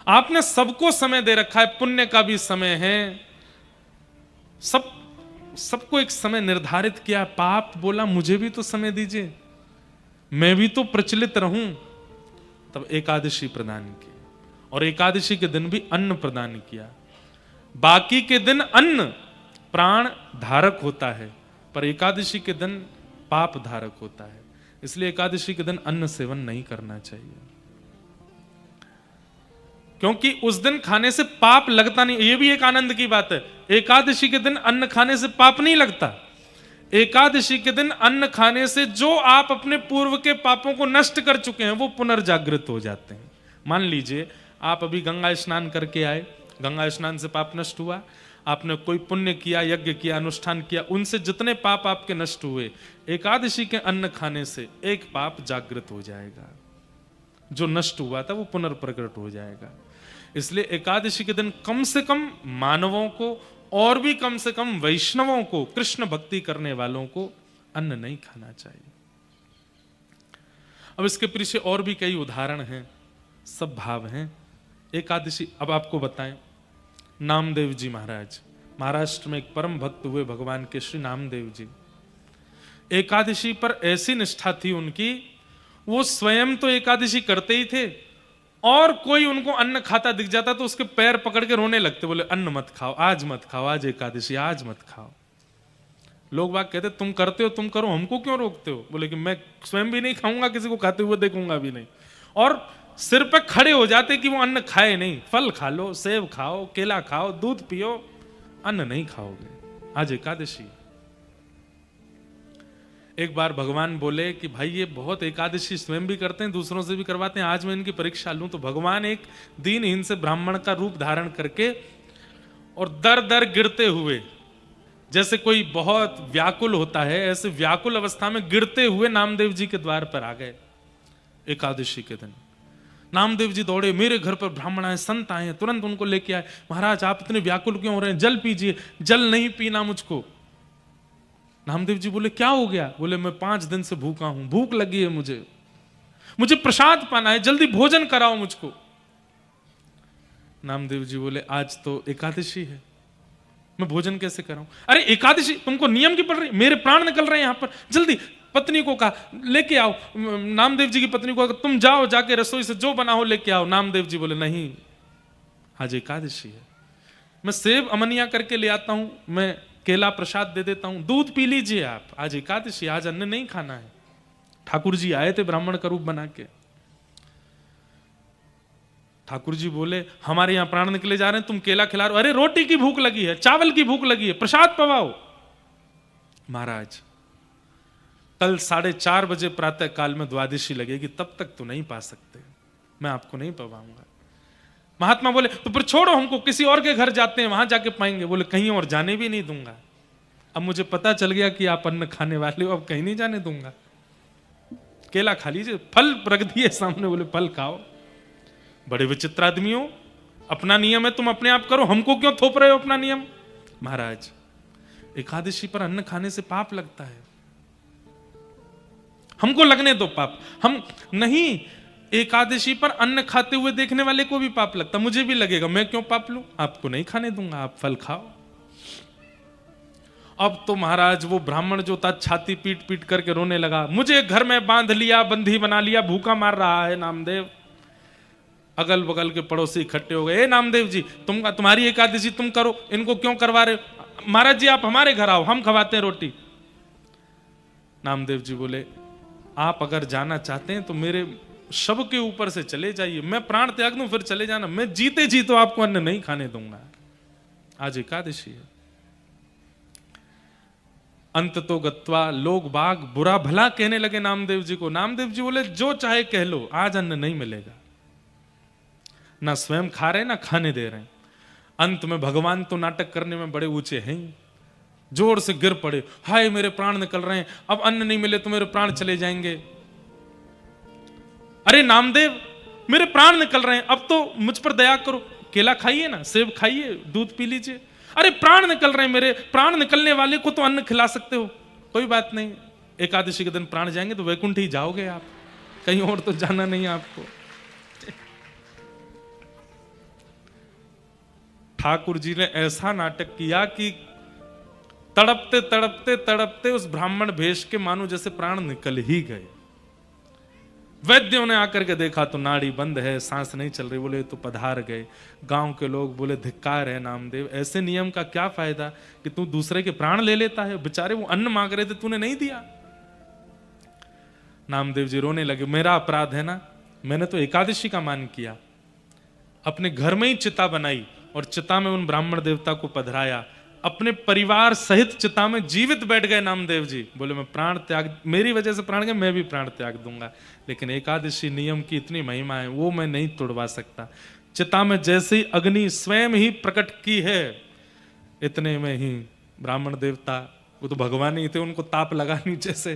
आपने सबको समय दे रखा है, पुण्य का भी समय है, सबको एक समय निर्धारित किया। पाप बोला मुझे भी तो समय दीजिए, मैं भी तो प्रचलित रहूं। तब एकादशी प्रदान की, और एकादशी के दिन भी अन्न प्रदान किया। बाकी के दिन अन्न प्राण धारक होता है, पर एकादशी के दिन पाप धारक होता है। इसलिए एकादशी के दिन अन्न सेवन नहीं करना चाहिए, क्योंकि उस दिन खाने से पाप लगता नहीं। यह भी एक आनंद की बात है, एकादशी के दिन अन्न खाने से पाप नहीं लगता। एकादशी के दिन अन्न खाने से जो आप अपने पूर्व के पापों को नष्ट कर चुके हैं वो पुनर्जागृत हो जाते हैं। मान लीजिए आप अभी गंगा स्नान करके आए, गंगा स्नान से पाप नष्ट हुआ, आपने कोई पुण्य किया, यज्ञ किया, अनुष्ठान किया, उनसे जितने पाप आपके नष्ट हुए, एकादशी के अन्न खाने से एक पाप जागृत हो जाएगा, जो नष्ट हुआ था वो पुनर्प्रकट हो जाएगा। इसलिए एकादशी के दिन कम से कम मानवों को और भी कम से कम वैष्णवों को, कृष्ण भक्ति करने वालों को अन्न नहीं खाना चाहिए। अब इसके पीछे और भी कई उदाहरण हैं, सब भाव हैं। एकादशी अब आपको बताएं, नामदेव जी महाराज, महाराष्ट्र में एक परम भक्त हुए भगवान के श्री नामदेव जी। एकादशी पर ऐसी निष्ठा थी उनकी, वो स्वयं तो एकादशी करते ही थे, और कोई उनको अन्न खाता दिख जाता तो उसके पैर पकड़ के रोने लगते, बोले अन्न मत खाओ, आज मत खाओ, आज एकादशी, आज मत खाओ। लोग बाग कहते तुम करते हो तुम करो, हमको क्यों रोकते हो? बोले कि मैं स्वयं भी नहीं खाऊंगा, किसी को खाते हुए देखूंगा भी नहीं। और सिर पे खड़े हो जाते कि वो अन्न खाए नहीं। फल खा लो, सेब खाओ, केला खाओ, दूध पियो, अन्न नहीं खाओगे, आज एकादशी। एक बार भगवान बोले कि भाई ये बहुत एकादशी स्वयं भी करते हैं, दूसरों से भी करवाते हैं, आज मैं इनकी परीक्षा लूं। तो भगवान एक दीनहीन से ब्राह्मण का रूप धारण करके और दर दर गिरते हुए, जैसे कोई बहुत व्याकुल होता है, ऐसे व्याकुल अवस्था में गिरते हुए नामदेव जी के द्वार पर आ गए। एकादशी के दिन नामदेव जी दौड़े, मेरे घर पर ब्राह्मण आए, संत आए, तुरंत उनको लेके आए। महाराज आप इतने व्याकुल क्यों हो रहे हैं? जल पीजिए। जल नहीं पीना मुझको। नामदेव जी बोले क्या हो गया? बोले मैं 5 दिन से भूखा हूं, भूख लगी है, मुझे प्रसाद पाना है, जल्दी भोजन कराओ मुझको। नामदेव जी बोले आज तो एकादशी है, मैं भोजन कैसे कराऊं? अरे एकादशी तुमको नियम की पड़ रही, मेरे प्राण निकल रहे हैं यहां पर, जल्दी। पत्नी को कहा लेके आओ, नामदेव जी की पत्नी को तुम जाओ, जाके रसोई से जो बना हो लेके आओ। नामदेव जी बोले नहीं, आज एकादशी है, मैं सेब अमनिया करके ले आता हूं, मैं केला प्रसाद दे देता हूं, दूध पी लीजिए आप, आज एकादशी, आज अन्न नहीं खाना है। ठाकुर जी आए थे ब्राह्मण का रूप बना के। ठाकुर जी बोले हमारे यहां प्राण निकले जा रहे हैं, तुम केला खिला रहे हो? अरे रोटी की भूख लगी है, चावल की भूख लगी है, प्रसाद पवाओ। महाराज कल 4:30 बजे प्रातः काल में द्वादशी लगेगी, तब तक तो नहीं पा सकते, मैं आपको नहीं पवाऊंगा। महात्मा बोले तो फिर छोड़ो हमको, किसी और के घर जाते हैं, वहां जाके पाएंगे। बोले कहीं और जाने भी नहीं दूंगा, अब मुझे पता चल गया कि आप अन्न खाने वाले हो, अब कहीं नहीं जाने दूंगा। केला खा लीजिए, फल रख दिए सामने, बोले फल खाओ। बड़े विचित्र आदमी हो, अपना नियम है तुम अपने आप करो, हमको क्यों थोप रहे हो अपना नियम? महाराज एकादशी पर अन्न खाने से पाप लगता है, हमको लगने दो पाप। हम नहीं, एकादशी पर अन्न खाते हुए देखने वाले को भी पाप लगता, मुझे भी लगेगा, मैं क्यों पाप लूं? आपको नहीं खाने दूंगा, आप फल खाओ। अब तो महाराज वो ब्राह्मण जो था छाती पीट पीट करके रोने लगा, मुझे घर में बांध लिया, बंधी बना लिया, भूखा मार रहा है नामदेव। अगल बगल के पड़ोसी इकट्ठे हो गए, ए नामदेव जी तुम्हारी एकादशी तुम करो, इनको क्यों करवा रहे हो? महाराज जी आप हमारे घर आओ, हम खवाते हैं रोटी। नामदेव जी बोले आप अगर जाना चाहते हैं तो मेरे शव के ऊपर से चले जाइए, मैं प्राण त्याग दूं फिर चले जाना, मैं जीते जी तो आपको अन्न नहीं खाने दूंगा, आज एकादशी है। अंत तो गत्वा लोग बाग बुरा भला कहने लगे नामदेव जी को। नामदेव जी बोले जो चाहे कह लो, आज अन्न नहीं मिलेगा। ना स्वयं खा रहे ना खाने दे रहे। अंत में भगवान तो नाटक करने में बड़े ऊंचे हैं, जोर से गिर पड़े, हाय मेरे प्राण निकल रहे हैं, अब अन्न नहीं मिले तो मेरे प्राण चले जाएंगे। अरे नामदेव मेरे प्राण निकल रहे हैं, अब तो मुझ पर दया करो, केला खाइए ना, सेब खाइए, दूध पी लीजिए। अरे प्राण निकल रहे हैं मेरे, प्राण निकलने वाले को तो अन्न खिला सकते हो, कोई बात नहीं, एकादशी के दिन प्राण जाएंगे तो वैकुंठ ही जाओगे आप, कहीं और तो जाना नहीं आपको। ठाकुर जी ने ऐसा नाटक किया कि तड़पते तड़पते तड़पते उस ब्राह्मण भेष के मानो जैसे प्राण निकल ही गए। वैद्यों ने आकर के देखा तो नाड़ी बंद है, सांस नहीं चल रही, बोले तो पधार गए। गांव के लोग बोले धिक्कार है नामदेव, ऐसे नियम का क्या फायदा कि तू दूसरे के प्राण ले लेता है, बेचारे वो अन्न मांग रहे थे तूने नहीं दिया। नामदेव जी रोने लगे, मेरा अपराध है ना, मैंने तो एकादशी का मान किया, अपने घर में ही चिता बनाई और चिता में उन ब्राह्मण देवता को पधराया, अपने परिवार सहित चिता में जीवित बैठ गए नामदेव जी। बोले मैं प्राण त्याग, मेरी वजह से प्राण गए, मैं भी प्राण त्याग दूंगा, लेकिन एकादशी नियम की इतनी महिमा है वो मैं नहीं तोड़वा सकता। चिता में जैसे ही अग्नि स्वयं ही प्रकट की है, इतने में ही ब्राह्मण देवता, वो तो भगवान ही थे, उनको ताप लगा नीचे से,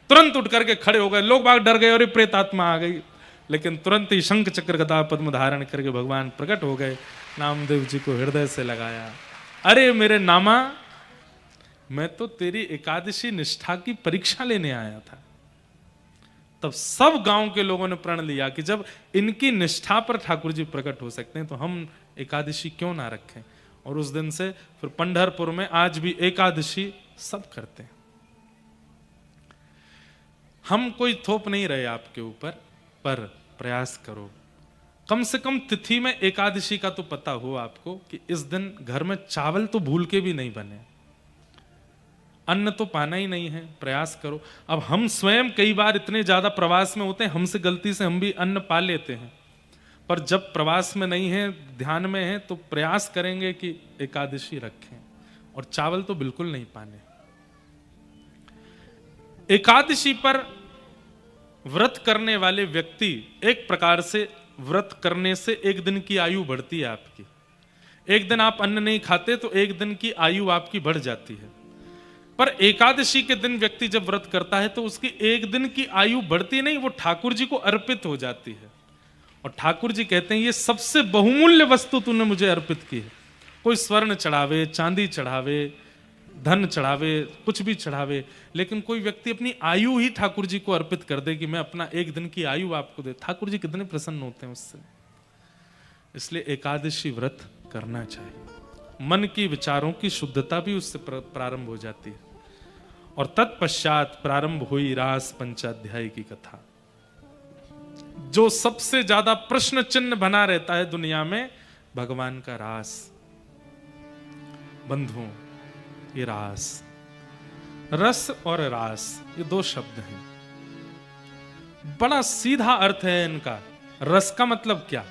तुरंत उठ करके खड़े हो गए। लोग बाग डर गए और प्रेतात्मा आ गई, लेकिन तुरंत ही शंख चक्र गदा पद्म धारण करके भगवान प्रकट हो गए, नामदेव जी को हृदय से लगाया। अरे मेरे नामा, मैं तो तेरी एकादशी निष्ठा की परीक्षा लेने आया था। तब सब गांव के लोगों ने प्रण लिया कि जब इनकी निष्ठा पर ठाकुर जी प्रकट हो सकते हैं तो हम एकादशी क्यों ना रखें। और उस दिन से फिर पंढरपुर में आज भी एकादशी सब करते हैं। हम कोई थोप नहीं रहे आपके ऊपर, पर प्रयास करो, कम से कम तिथि में एकादशी का तो पता हो आपको कि इस दिन घर में चावल तो भूल के भी नहीं बने, अन्न तो पाना ही नहीं है, प्रयास करो। अब हम स्वयं कई बार इतने ज्यादा प्रवास में होते हैं, हमसे गलती से हम भी अन्न पा लेते हैं, पर जब प्रवास में नहीं है, ध्यान में है, तो प्रयास करेंगे कि एकादशी रखें और चावल तो बिल्कुल नहीं पाने। एकादशी पर व्रत करने वाले व्यक्ति, एक प्रकार से व्रत करने से एक दिन की आयु बढ़ती है आपकी। एक दिन आप अन्न नहीं खाते तो एक दिन की आयु आपकी बढ़ जाती है। पर एकादशी के दिन व्यक्ति जब व्रत करता है तो उसकी एक दिन की आयु बढ़ती नहीं, वो ठाकुर जी को अर्पित हो जाती है। और ठाकुर जी कहते हैं ये सबसे बहुमूल्य वस्तु तूने मुझे अर्पित की है। कोई स्वर्ण चढ़ावे, चांदी चढ़ावे, धन चढ़ावे, कुछ भी चढ़ावे, लेकिन कोई व्यक्ति अपनी आयु ही ठाकुर जी को अर्पित कर दे कि मैं अपना एक दिन की आयु आपको दे, ठाकुर जी कितने प्रसन्न होते हैं उससे। इसलिए एकादशी व्रत करना चाहिए। मन की विचारों की शुद्धता भी उससे प्रारंभ हो जाती है। और तत्पश्चात प्रारंभ हुई रास पंचाध्याय की कथा। जो सबसे ज्यादा प्रश्न चिन्ह बना रहता है दुनिया में, भगवान का रास। बंधुओं, ये रास, रस और रास, ये दो शब्द हैं, बड़ा सीधा अर्थ है इनका। रस का मतलब क्या?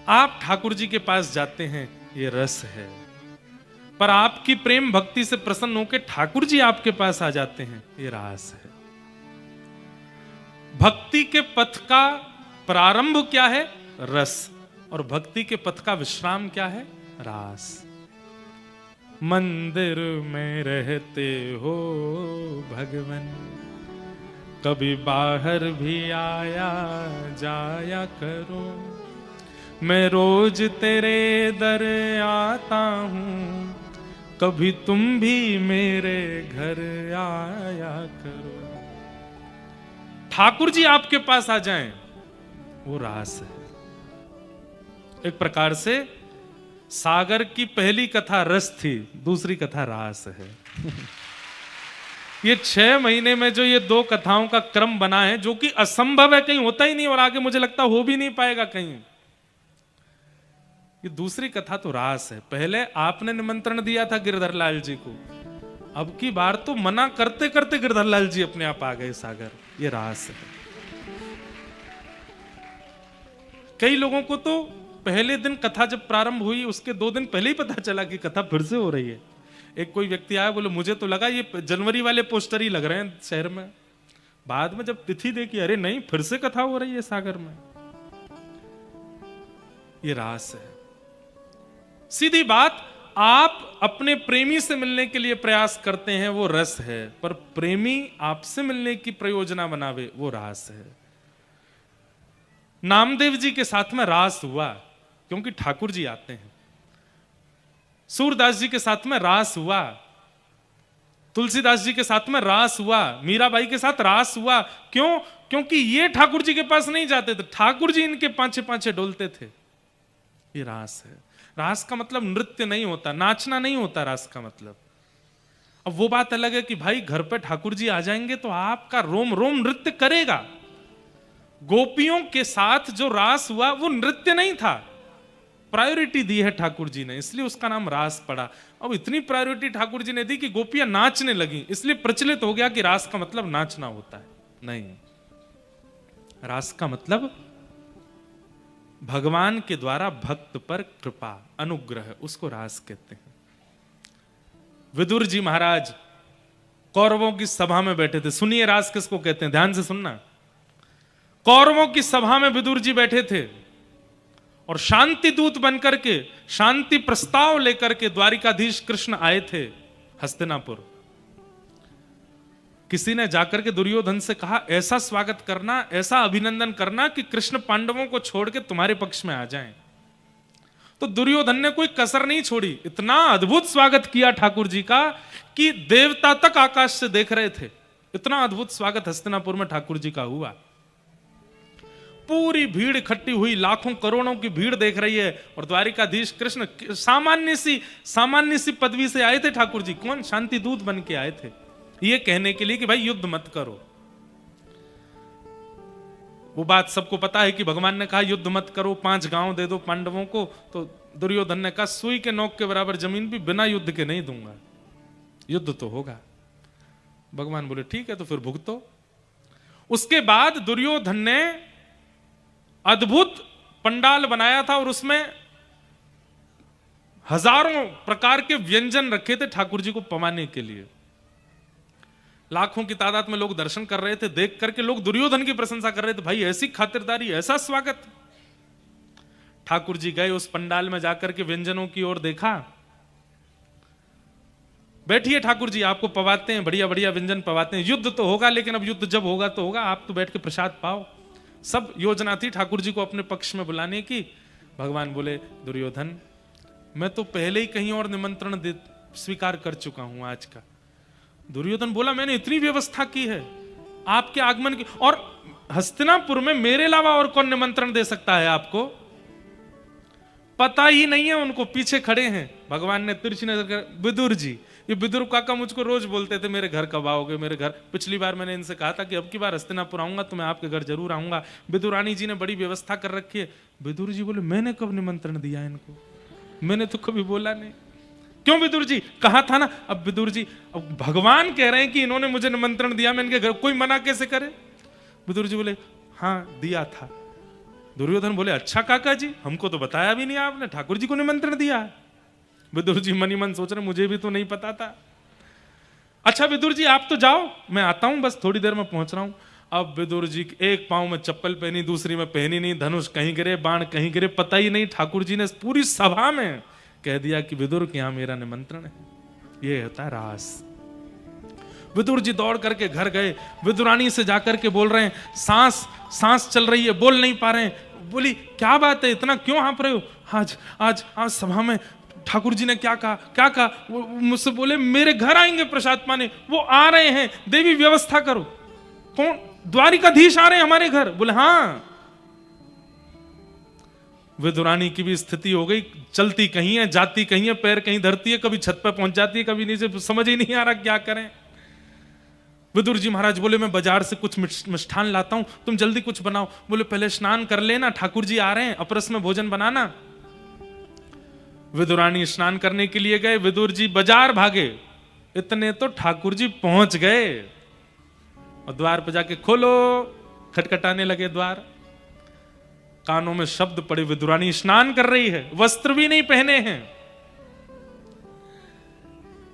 आप ठाकुर जी के पास जाते हैं, ये रस है। पर आपकी प्रेम भक्ति से प्रसन्न होकर ठाकुर जी आपके पास आ जाते हैं, ये रास है। भक्ति के पथ का प्रारंभ क्या है? रस। और भक्ति के पथ का विश्राम क्या है? रास। मंदिर में रहते हो भगवन, कभी बाहर भी आया जाया करो। मैं रोज तेरे दर आता हूं, कभी तुम भी मेरे घर आया करो। ठाकुर जी आपके पास आ जाएं, वो रास है। एक प्रकार से सागर की पहली कथा रस थी, दूसरी कथा रास है। ये 6 महीने में जो ये 2 कथाओं का क्रम बना है, जो कि असंभव है, कहीं होता ही नहीं और आगे मुझे लगता हो भी नहीं पाएगा कहीं। ये दूसरी कथा तो रास है। पहले आपने निमंत्रण दिया था गिरधर लाल जी को, अब की बार तो मना करते करते गिरधर लाल जी अपने आप आ गए सागर। ये रास है। कई लोगों को तो पहले दिन कथा जब प्रारंभ हुई उसके 2 दिन पहले ही पता चला कि कथा फिर से हो रही है। एक कोई व्यक्ति आया, बोले मुझे तो लगा ये जनवरी वाले पोस्टर ही लग रहे हैं शहर में। बाद में जब तिथि देखी, अरे नहीं, फिर से कथा हो रही है सागर में। ये रास है। सीधी बात, आप अपने प्रेमी से मिलने के लिए प्रयास करते हैं, वो रस है, पर प्रेमी आपसे मिलने की प्रयोजना बनावे, वो रास है। नामदेव जी के साथ में रास हुआ क्योंकि ठाकुर जी आते हैं। सूरदास जी के साथ में रास हुआ, तुलसीदास जी के साथ में रास हुआ, मीराबाई के साथ रास हुआ। क्यों? क्योंकि ये ठाकुर जी के पास नहीं जाते थे, ठाकुर जी इनके पांचे पांचे डोलते थे। ये रास है। रास का मतलब नृत्य नहीं होता, नाचना नहीं होता रास का मतलब। अब वो बात अलग है कि भाई घर पे ठाकुर जी आ जाएंगे तो आपका रोम रोम नृत्य करेगा। गोपियों के साथ जो रास हुआ वो नृत्य नहीं था, प्रायोरिटी दी है ठाकुर जी ने, इसलिए उसका नाम रास पड़ा। अब इतनी प्रायोरिटी ठाकुर जी ने दी कि गोपियां नाचने लगी, इसलिए प्रचलित हो गया कि रास का मतलब नाचना होता है। नहीं, रास का मतलब भगवान के द्वारा भक्त पर कृपा, अनुग्रह, उसको रास कहते हैं। विदुर जी महाराज कौरवों की सभा में बैठे थे। सुनिए रास किसको कहते हैं, ध्यान से सुनना। कौरवों की सभा में विदुर जी बैठे थे और शांति दूत बनकर के, शांति प्रस्ताव लेकर के द्वारिकाधीश कृष्ण आए थे हस्तिनापुर। किसी ने जाकर के दुर्योधन से कहा, ऐसा स्वागत करना, ऐसा अभिनंदन करना कि कृष्ण पांडवों को छोड़ के तुम्हारे पक्ष में आ जाएं। तो दुर्योधन ने कोई कसर नहीं छोड़ी, इतना अद्भुत स्वागत किया ठाकुर जी का कि देवता तक आकाश से देख रहे थे। इतना अद्भुत स्वागत हस्तिनापुर में ठाकुर जी का हुआ। पूरी भीड़ इकट्ठी हुई, लाखों करोड़ों की भीड़ देख रही है, और द्वारिकाधीश कृष्ण सामान्य सी पदवी से आए थे ठाकुर जी। कौन? शांति दूत बन के आए थे, ये कहने के लिए कि भाई युद्ध मत करो। वो बात सबको पता है कि भगवान ने कहा युद्ध मत करो, 5 गांव दे दो पांडवों को। तो दुर्योधन ने कहा सुई के नोक के बराबर जमीन भी बिना युद्ध के नहीं दूंगा, युद्ध तो होगा। भगवान बोले ठीक है, तो फिर भुगतो। उसके बाद दुर्योधन ने अद्भुत पंडाल बनाया था और उसमें हजारों प्रकार के व्यंजन रखे थे ठाकुर जी को पवाने के लिए। लाखों की तादाद में लोग दर्शन कर रहे थे, देख करके लोग दुर्योधन की प्रशंसा कर रहे थे, भाई ऐसी खातिरदारी, ऐसा स्वागत। ठाकुर जी गए उस पंडाल में जाकर के व्यंजनों की ओर देखा। बैठिए ठाकुर जी, आपको पवाते हैं, बढ़िया बढ़िया व्यंजन पवाते हैं। युद्ध तो होगा, लेकिन अब युद्ध जब होगा तो होगा, आप तो बैठ के प्रसाद पाओ। सब योजना थी ठाकुर जी को अपने पक्ष में बुलाने की। भगवान बोले दुर्योधन, मैं तो पहले ही कहीं और निमंत्रण स्वीकार कर चुका हूं आज का। दुर्योधन बोला मैंने इतनी व्यवस्था की है आपके आगमन की, और हस्तिनापुर में मेरे अलावा और कौन निमंत्रण दे सकता है आपको? पता ही नहीं है उनको, पीछे खड़े हैं। भगवान ने तिरछी नजर कर, विदुर जी, ये विदुर काका मुझको रोज बोलते थे मेरे घर कब आओगे, मेरे घर। पिछली बार मैंने इनसे कहा था कि अब की बार हस्तिनापुर आऊंगा तो मैं आपके घर जरूर आऊंगा, विदुरानी जी ने बड़ी व्यवस्था कर रखी है। विदुर जी बोले मैंने कब निमंत्रण दिया इनको, मैंने तो कभी बोला नहीं। क्यों विदुर जी? कहा था ना। अब विदुर जी, अब भगवान कह रहे हैं कि इन्होंने मुझे निमंत्रण दिया, मैं इनके घर, कोई मना कैसे करे? विदुर जी बोले हाँ दिया था। दुर्योधन बोले अच्छा काका जी, हमको तो बताया भी नहीं आपने, ठाकुर जी को निमंत्रण दिया। विदुर जी मनी मन सोच रहे मुझे भी तो नहीं पता था। अच्छा विदुर जी आप तो जाओ, मैं आता हूं, बस थोड़ी देर में पहुंच रहा हूं। अब विदुर जी एक पांव में चप्पल पहनी, दूसरी में पहनी नहीं, धनुष कहीं गिरे, बाण कहीं गिरे, पता ही नहीं। ठाकुर जी ने पूरी सभा में कह दिया कि विदुर के यहां मेरा निमंत्रण है। ये होता है रास। विदुर जी दौड़ करके घर गए, विदुरानी से जाकर के बोल रहे हैं सांस चल रही है, बोल नहीं पा रहे हैं। बोली क्या बात है, इतना क्यों हाँप रहे हो? आज सभा में ठाकुर जी ने क्या कहा? वो मुझसे बोले मेरे घर आएंगे प्रसाद पाने, वो आ रहे हैं, देवी व्यवस्था करो। कौन? द्वारिकाधीश आ रहे हैं हमारे घर। बोले हाँ। विदुरानी की भी स्थिति हो गई, चलती कहीं है, जाती कहीं है, पैर कहीं धरती है, कभी छत पर पहुंच जाती है, कभी नीचे, समझ ही नहीं आ रहा क्या करें। विदुर जी महाराज बोले मैं बाजार से कुछ मिष्ठान लाता हूं, तुम जल्दी कुछ बनाओ। बोले पहले स्नान कर लेना, ठाकुर जी आ रहे हैं, अपरस में भोजन बनाना। विदुरानी स्नान करने के लिए गए, विदुर जी बाजार भागे। इतने तो ठाकुर जी पहुंच गए और द्वार पर जाके खोलो, खटखटाने लगे द्वार। कानों में शब्द पड़े, विदुरानी स्नान कर रही है, वस्त्र भी नहीं पहने हैं।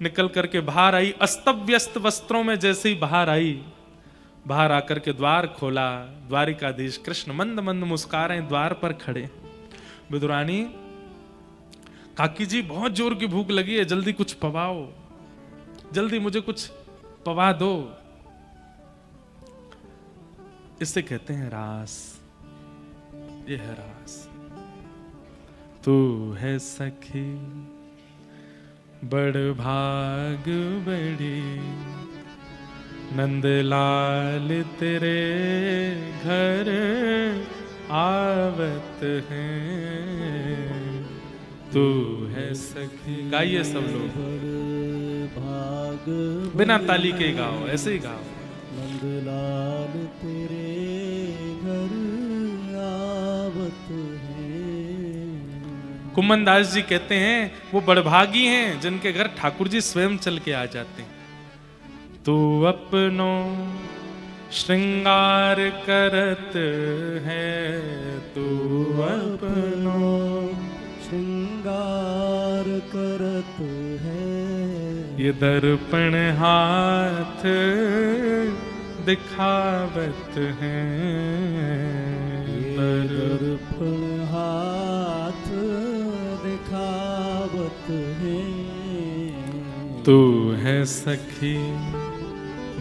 निकल करके बाहर आई, अस्त व्यस्त वस्त्रों में जैसे ही बाहर आई, बाहर आकर के द्वार खोला, द्वारिकाधीश कृष्ण मंद मंद मुस्कुरा रहे हैं, द्वार पर खड़े। विदुरानी, काकी जी बहुत जोर की भूख लगी है, जल्दी कुछ पवाओ, जल्दी मुझे कुछ पवा दो। इसे कहते हैं रास, ये है रास। तू है सखी बड़ भाग बड़ी, नंदलाल तेरे घर आवत हैं। तू है सखी, गाइए सब लोग, भाग बिना ताली के गाओ, ऐसे ही गाओ। नंदलाल तेरे घर आवत है। कुम्मन दास जी कहते हैं वो बड़भागी हैं जिनके घर ठाकुर जी स्वयं चल के आ जाते हैं। तू अपनो श्रृंगार करत है, तू अपनो श्रृंगार करत है। ये दर्पण हाथ दिखावत है, दर्पण हाथ दिखावत है। तू है सखी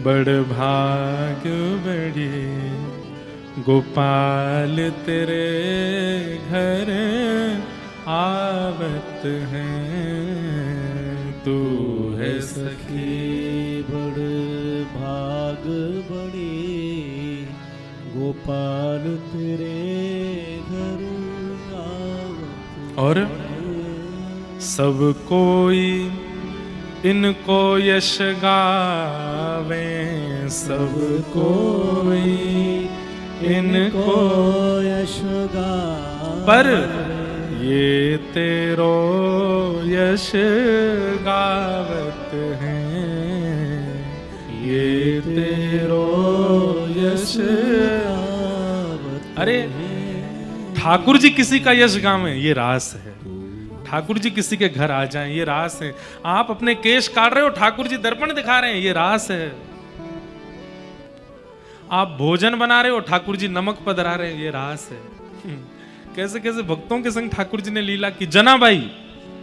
बड़ भाग बड़ी, गोपाल तेरे घर आवत हैं। तू है सखी बड़ भाग बड़ी, गोपाल तेरे घर आवत। और सब कोई इनको यश गावे, सब कोई इनको यश गावे। पर ये तेरो यश गावत हैं, ये तेरो यश गावत। अरे ठाकुर जी किसी का यश गावें, ये रास है। ठाकुर जी किसी के घर आ जाएं, ये रास है। आप अपने केश काट रहे हो, ठाकुर जी दर्पण दिखा रहे हैं, ये रास है। आप भोजन बना रहे हो, ठाकुर जी नमक पधरा रहे हैं, ये रास है। कैसे कैसे भक्तों के संग ठाकुर जी ने लीला की। जनाबाई,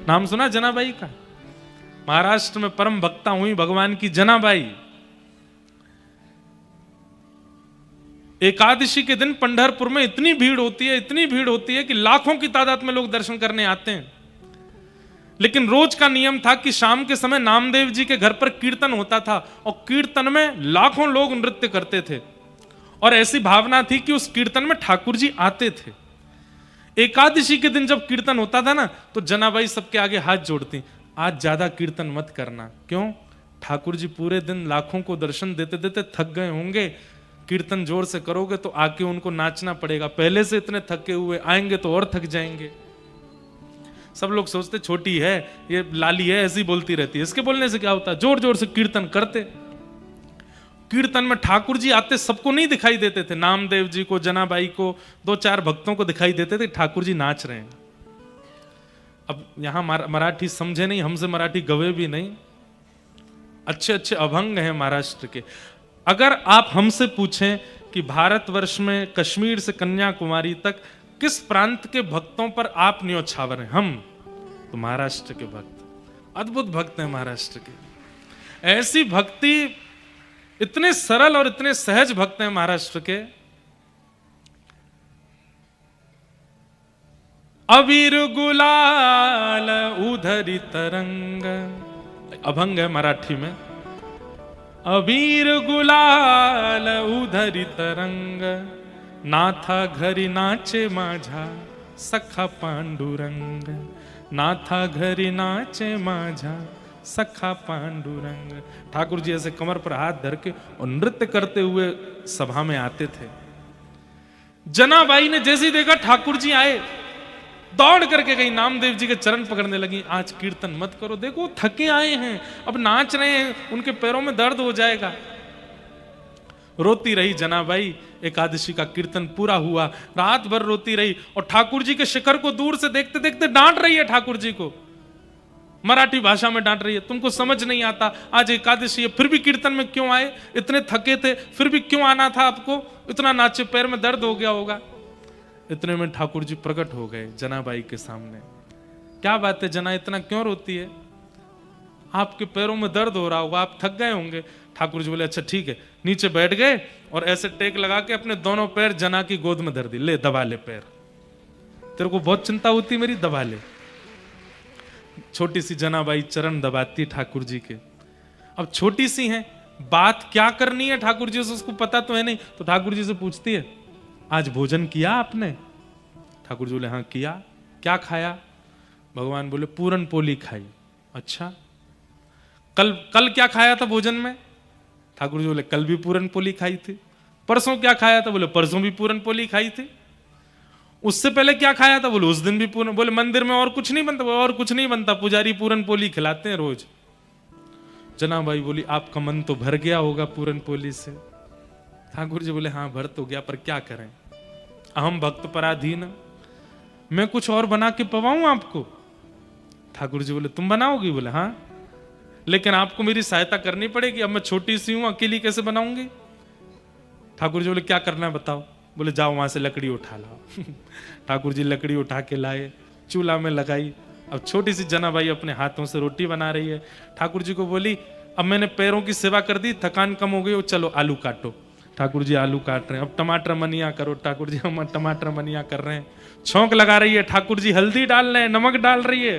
नाम सुना जनाबाई का? महाराष्ट्र में परम भक्ता हुई भगवान की जनाबाई। एकादशी के दिन पंढरपुर में इतनी भीड़ होती है, इतनी भीड़ होती है कि लाखों की तादाद में लोग दर्शन करने आते हैं। लेकिन रोज का नियम था कि शाम के समय नामदेव जी के घर पर कीर्तन होता था और कीर्तन में लाखों लोग नृत्य करते थे और ऐसी भावना थी कि उस कीर्तन में ठाकुर जी आते थे। एकादशी के दिन जब कीर्तन होता था ना, तो जनाबाई सबके आगे हाथ जोड़ती, आज ज्यादा कीर्तन मत करना। क्यों? ठाकुर जी पूरे दिन लाखों को दर्शन देते देते थक गए होंगे, कीर्तन जोर से करोगे तो आके उनको नाचना पड़ेगा, पहले से इतने थके हुए, आएंगे तो और थक जाएंगे। सब लोग सोचते छोटी है, ये लाली है, ऐसी बोलती रहती है, इसके बोलने से क्या होता है। जोर जोर से कीर्तन करते। कीर्तन में ठाकुर जी आते, सबको नहीं दिखाई देते थे, नामदेव जी को, जनाबाई को, 2-4 भक्तों को दिखाई देते थे ठाकुर जी नाच रहे हैं। अब यहां मराठी समझे नहीं, हमसे मराठी गवे भी नहीं, अच्छे अच्छे अभंग हैं महाराष्ट्र के। अगर आप हमसे पूछें कि भारतवर्ष में कश्मीर से कन्याकुमारी तक किस प्रांत के भक्तों पर आप न्योछावर हैं, हम तो महाराष्ट्र के भक्त, अद्भुत भक्त हैं महाराष्ट्र के। ऐसी भक्ति, इतने सरल और इतने सहज भक्त हैं महाराष्ट्र के। अबीर गुलाल उधरी तरंग, अभंग है मराठी में। अबीर गुलाल उधरी तरंग, नाथा घरी नाचे माझा सखा पांडुरंग, नाथा घरी नाचे माझा सखा पांडुरंग। ठाकुर जी ऐसे कमर पर हाथ धर के और नृत्य करते हुए सभा में आते थे। जनाबाई ने जैसे ही देखा ठाकुर जी आए, दौड़ करके गई, नामदेव जी के चरण पकड़ने लगी। आज कीर्तन मत करो, देखो थके आए हैं, अब नाच रहे हैं, उनके पैरों में दर्द हो जाएगा। रोती रही जनाबाई। एकादशी का कीर्तन पूरा हुआ, रात भर रोती रही और ठाकुर जी के शिखर को दूर से देखते देखते डांट रही है ठाकुर जी को। मराठी भाषा में डांट रही है, तुमको समझ नहीं आता, आज एकादशी है फिर भी कीर्तन में क्यों आए, इतने थके थे फिर भी क्यों आना था आपको, इतना नाचे, पैर में दर्द हो गया होगा। इतने में ठाकुर जी प्रकट हो गए जनाबाई के सामने। क्या बात है जना, इतना क्यों रोती है, आपके पैरों में दर्द हो रहा होगा, आप थक गए होंगे। ठाकुर जी बोले अच्छा ठीक है, नीचे बैठ गए और ऐसे टेक लगा के अपने दोनों पैर जना की गोद में धर दी, ले दबा ले पैर, तेरे को बहुत चिंता होती मेरी, दबा ले। छोटी सी जनाबाई चरण दबाती ठाकुर जी के। अब छोटी सी है, बात क्या करनी है ठाकुर जी से उसको पता तो है नहीं, तो ठाकुर जी से पूछती है आज भोजन किया आपने? ठाकुर जी बोले हाँ किया। क्या खाया? भगवान बोले पूरन पोली खाई। अच्छा, कल क्या खाया था भोजन में? ठाकुर जी बोले कल भी पूरन पोली खाई थी। परसों क्या खाया था? बोले परसों भी पूरन पोली खाई थी। उससे पहले क्या खाया था? बोले उस दिन भी पूरन। बोले मंदिर में और कुछ नहीं बनता? और कुछ नहीं बनता, पुजारी पूरन पोली खिलाते हैं रोज। जनाबाई बोली आपका मन तो भर गया होगा पूरन पोली से। ठाकुर जी बोले हाँ भर तो गया, पर क्या करें, अहम भक्त पराधीन, मैं कुछ और बना के पवाऊं आपको? ठाकुर जी बोले तुम बनाओगी? बोले हाँ, लेकिन आपको मेरी सहायता करनी पड़ेगी, अब मैं छोटी सी हूं, अकेली कैसे बनाऊंगी? ठाकुर जी बोले क्या करना है बताओ? बोले जाओ वहां से लकड़ी उठा लाओ। ठाकुर जी लकड़ी उठा के लाए, चूल्हा में लगाई। अब छोटी सी जनाबाई अपने हाथों से रोटी बना रही है। ठाकुर जी को बोली अब मैंने पैरों की सेवा कर दी, थकान कम हो गई, चलो आलू काटो। ठाकुर जी आलू काट रहे हैं। अब टमाटर मनिया करो। ठाकुर जी हम टमाटर मनिया कर रहे हैं। छौंक लगा रही है, ठाकुर जी हल्दी डाल रहे हैं, नमक डाल रही है,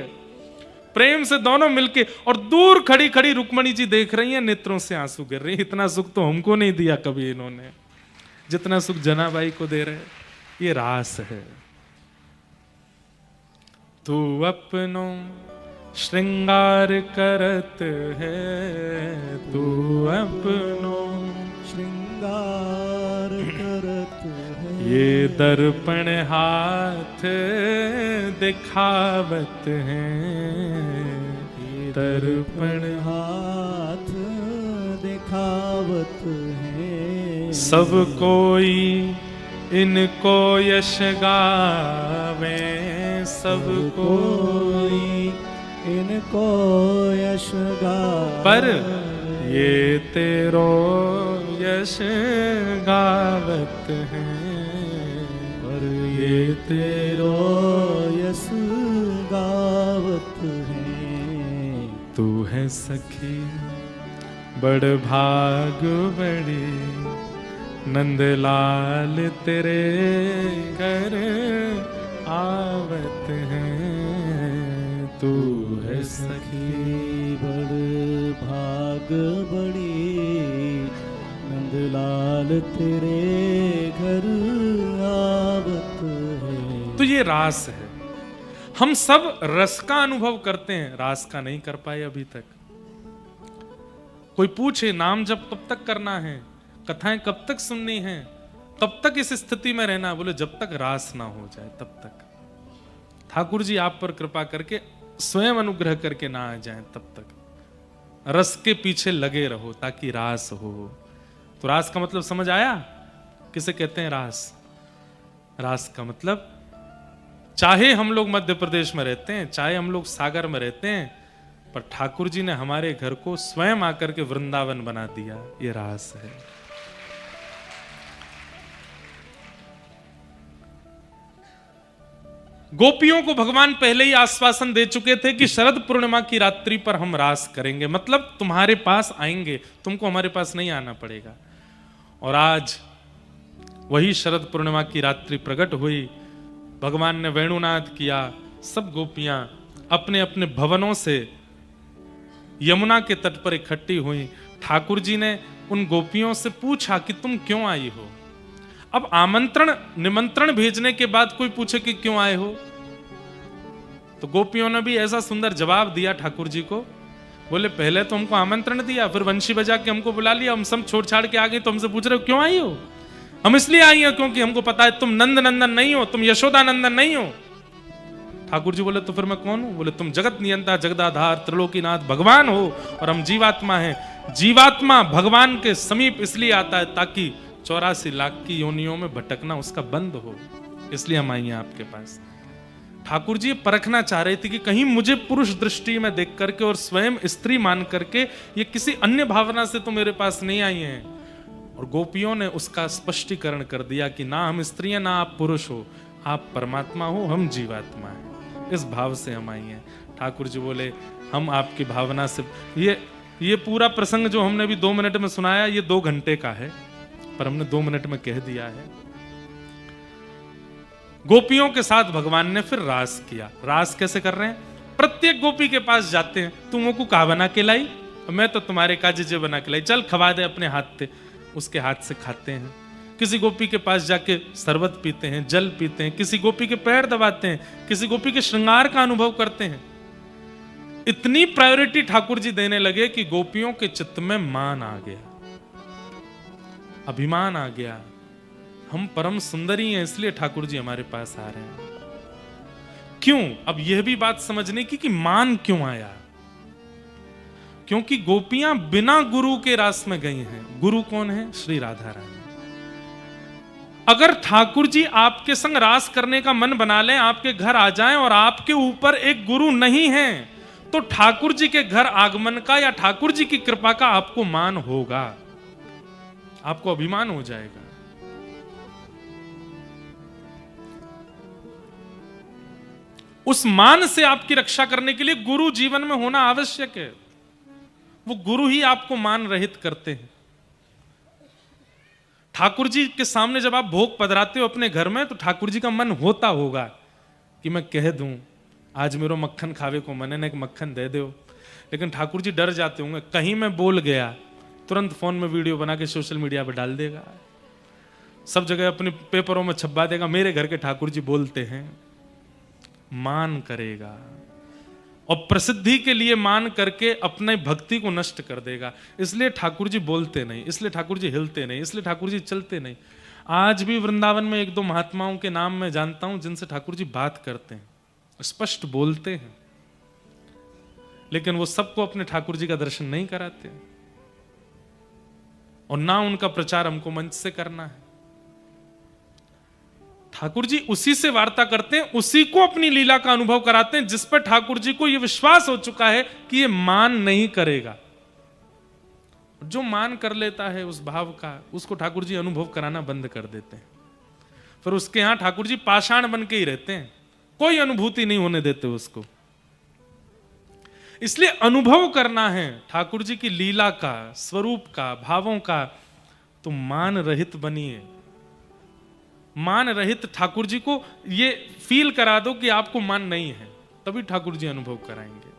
प्रेम से दोनों मिलके। और दूर खड़ी खड़ी रुक्मणी जी देख रही हैं, नेत्रों से आंसू गिर रहे हैं। इतना सुख तो हमको नहीं दिया कभी इन्होंने, जितना सुख जनाबाई को दे रहे। ये रास है। तू अपनों श्रृंगार करत है, तू अपनों श्रृंगार करत है, ये दर्पण हाथ दिखावत है, ये दर्पण हाथ दिखावत है। सब कोई इनको यश गावे, सब कोई इनको यश गावे, पर ये तेरो यश गावत है, पर ये तेरो यश गावत है। तू है सखी बड़ भाग बड़ी, नंदलाल तेरे घर आवत है। तू है सखी बड़ भाग बड़ी, नंदलाल तेरे घर आवत है। तो ये रास है। हम सब रस का अनुभव करते हैं, रास का नहीं कर पाए अभी तक। कोई पूछे नाम जब कब तक करना है, कथाएं कब तक सुननी है, कब तक इस स्थिति में रहना? बोले जब तक रास ना हो जाए तब तक। ठाकुर जी आप पर कृपा करके स्वयं अनुग्रह करके ना आ जाए तब तक रस के पीछे लगे रहो, ताकि रास हो। तो रास का मतलब समझ आया? किसे कहते हैं रास? रास का मतलब चाहे हम लोग मध्य प्रदेश में रहते हैं, चाहे हम लोग सागर में रहते हैं, पर ठाकुर जी ने हमारे घर को स्वयं आकर के वृंदावन बना दिया। ये रास है। गोपियों को भगवान पहले ही आश्वासन दे चुके थे कि शरद पूर्णिमा की रात्रि पर हम रास करेंगे, मतलब तुम्हारे पास आएंगे, तुमको हमारे पास नहीं आना पड़ेगा। और आज वही शरद पूर्णिमा की रात्रि प्रकट हुई। भगवान ने वेणुनाद किया, सब गोपियां अपने अपने भवनों से यमुना के तट पर इकट्ठी हुई। ठाकुर जी ने उन गोपियों से पूछा कि तुम क्यों आई हो? अब आमंत्रण निमंत्रण भेजने के बाद कोई पूछे कि क्यों आए हो, तो गोपियों ने भी ऐसा सुंदर जवाब दिया ठाकुर जी को। बोले पहले तो हमको आमंत्रण दिया, फिर वंशी बजा के हमको बुला लिया, हम सब छोड़ छाड़ के आ गए, तो हमसे पूछ रहे हो क्यों आई हो? हम इसलिए आई हैं क्योंकि हमको पता है तुम नंद नंदन नहीं हो, तुम यशोदा नंदन नहीं हो। ठाकुर जी बोले तो फिर मैं कौन हूं? बोले तुम जगत नियंता जगदाधार त्रिलोकीनाथ भगवान हो, और हम जीवात्मा हैं। जीवात्मा भगवान के समीप इसलिए आता है ताकि 84 लाख की योनियों में भटकना उसका बंद हो, इसलिए हम आई हैं आपके पास। ठाकुर जी परखना चाह रहे थे कि कहीं मुझे पुरुष दृष्टि में देख करके और स्वयं स्त्री मान करके ये किसी अन्य भावना से तो मेरे पास नहीं आई हैं। और गोपियों ने उसका स्पष्टीकरण कर दिया कि ना हम स्त्रियां, ना आप पुरुष हो, आप परमात्मा हो, हम जीवात्मा हैं। इस भाव से हम आई हैं। ठाकुर जी बोले हम आपकी भावना से, ये पूरा प्रसंग जो हमने अभी 2 मिनट में सुनाया ये 2 घंटे का है, पर हमने 2 मिनट में कह दिया है। गोपियों के साथ भगवान ने फिर रास किया। रास कैसे कर रहे हैं? प्रत्येक गोपी के पास जाते हैं, तुम को का बना के लाई, मैं तो तुम्हारे काजे बना के लाई, चल खवा दे अपने हाथ से। उसके हाथ से खाते हैं। किसी गोपी के पास जाके शरबत पीते हैं, जल पीते हैं, किसी गोपी के पैर दबाते हैं, किसी गोपी के श्रृंगार का अनुभव करते हैं। इतनी प्रायोरिटी ठाकुर जी देने लगे कि गोपियों के चित्त में मान आ गया, अभिमान आ गया। हम परम सुंदरी हैं इसलिए ठाकुर जी हमारे पास आ रहे हैं। क्यों? अब यह भी बात समझने की कि मान क्यों आया। क्योंकि गोपियां बिना गुरु के रास में गई हैं। गुरु कौन है? श्री राधा रानी। अगर ठाकुर जी आपके संग रास करने का मन बना लें, आपके घर आ जाएं और आपके ऊपर एक गुरु नहीं है, तो ठाकुर जी के घर आगमन का या ठाकुर जी की कृपा का आपको मान होगा, आपको अभिमान हो जाएगा। उस मान से आपकी रक्षा करने के लिए गुरु जीवन में होना आवश्यक है। वो गुरु ही आपको मान रहित करते हैं। ठाकुर जी के सामने जब आप भोग पधराते हो अपने घर में, तो ठाकुर जी का मन होता होगा कि मैं कह दूं आज मेरो मक्खन खावे को मन है, ना एक मक्खन दे दो। लेकिन ठाकुर जी डर जाते होंगे, कहीं मैं बोल गया तुरंत फोन में वीडियो बना के सोशल मीडिया पर डाल देगा, सब जगह अपने पेपरों में छपवा देगा, मेरे घर के ठाकुर जी बोलते हैं। मान करेगा और प्रसिद्धि के लिए मान करके अपने भक्ति को नष्ट कर देगा। इसलिए ठाकुर जी बोलते नहीं, इसलिए ठाकुर जी हिलते नहीं, इसलिए ठाकुर जी चलते नहीं। आज भी वृंदावन में 1-2 महात्माओं के नाम मैं जानता हूं जिनसे ठाकुर जी बात करते हैं, स्पष्ट बोलते हैं, लेकिन वो सबको अपने ठाकुर जी का दर्शन नहीं कराते और ना उनका प्रचार हमको मंच से करना है। ठाकुर जी उसी से वार्ता करते हैं, उसी को अपनी लीला का अनुभव कराते हैं जिस पर ठाकुर जी को यह विश्वास हो चुका है कि यह मान नहीं करेगा। जो मान कर लेता है उस भाव का, उसको ठाकुर जी अनुभव कराना बंद कर देते हैं। फिर उसके यहां ठाकुर जी पाषाण बन के ही रहते हैं, कोई अनुभूति नहीं होने देते उसको। इसलिए अनुभव करना है ठाकुर जी की लीला का, स्वरूप का, भावों का, तो मान रहित बनिए। मान रहित ठाकुर जी को ये फील करा दो कि आपको मान नहीं है, तभी ठाकुर जी अनुभव कराएंगे।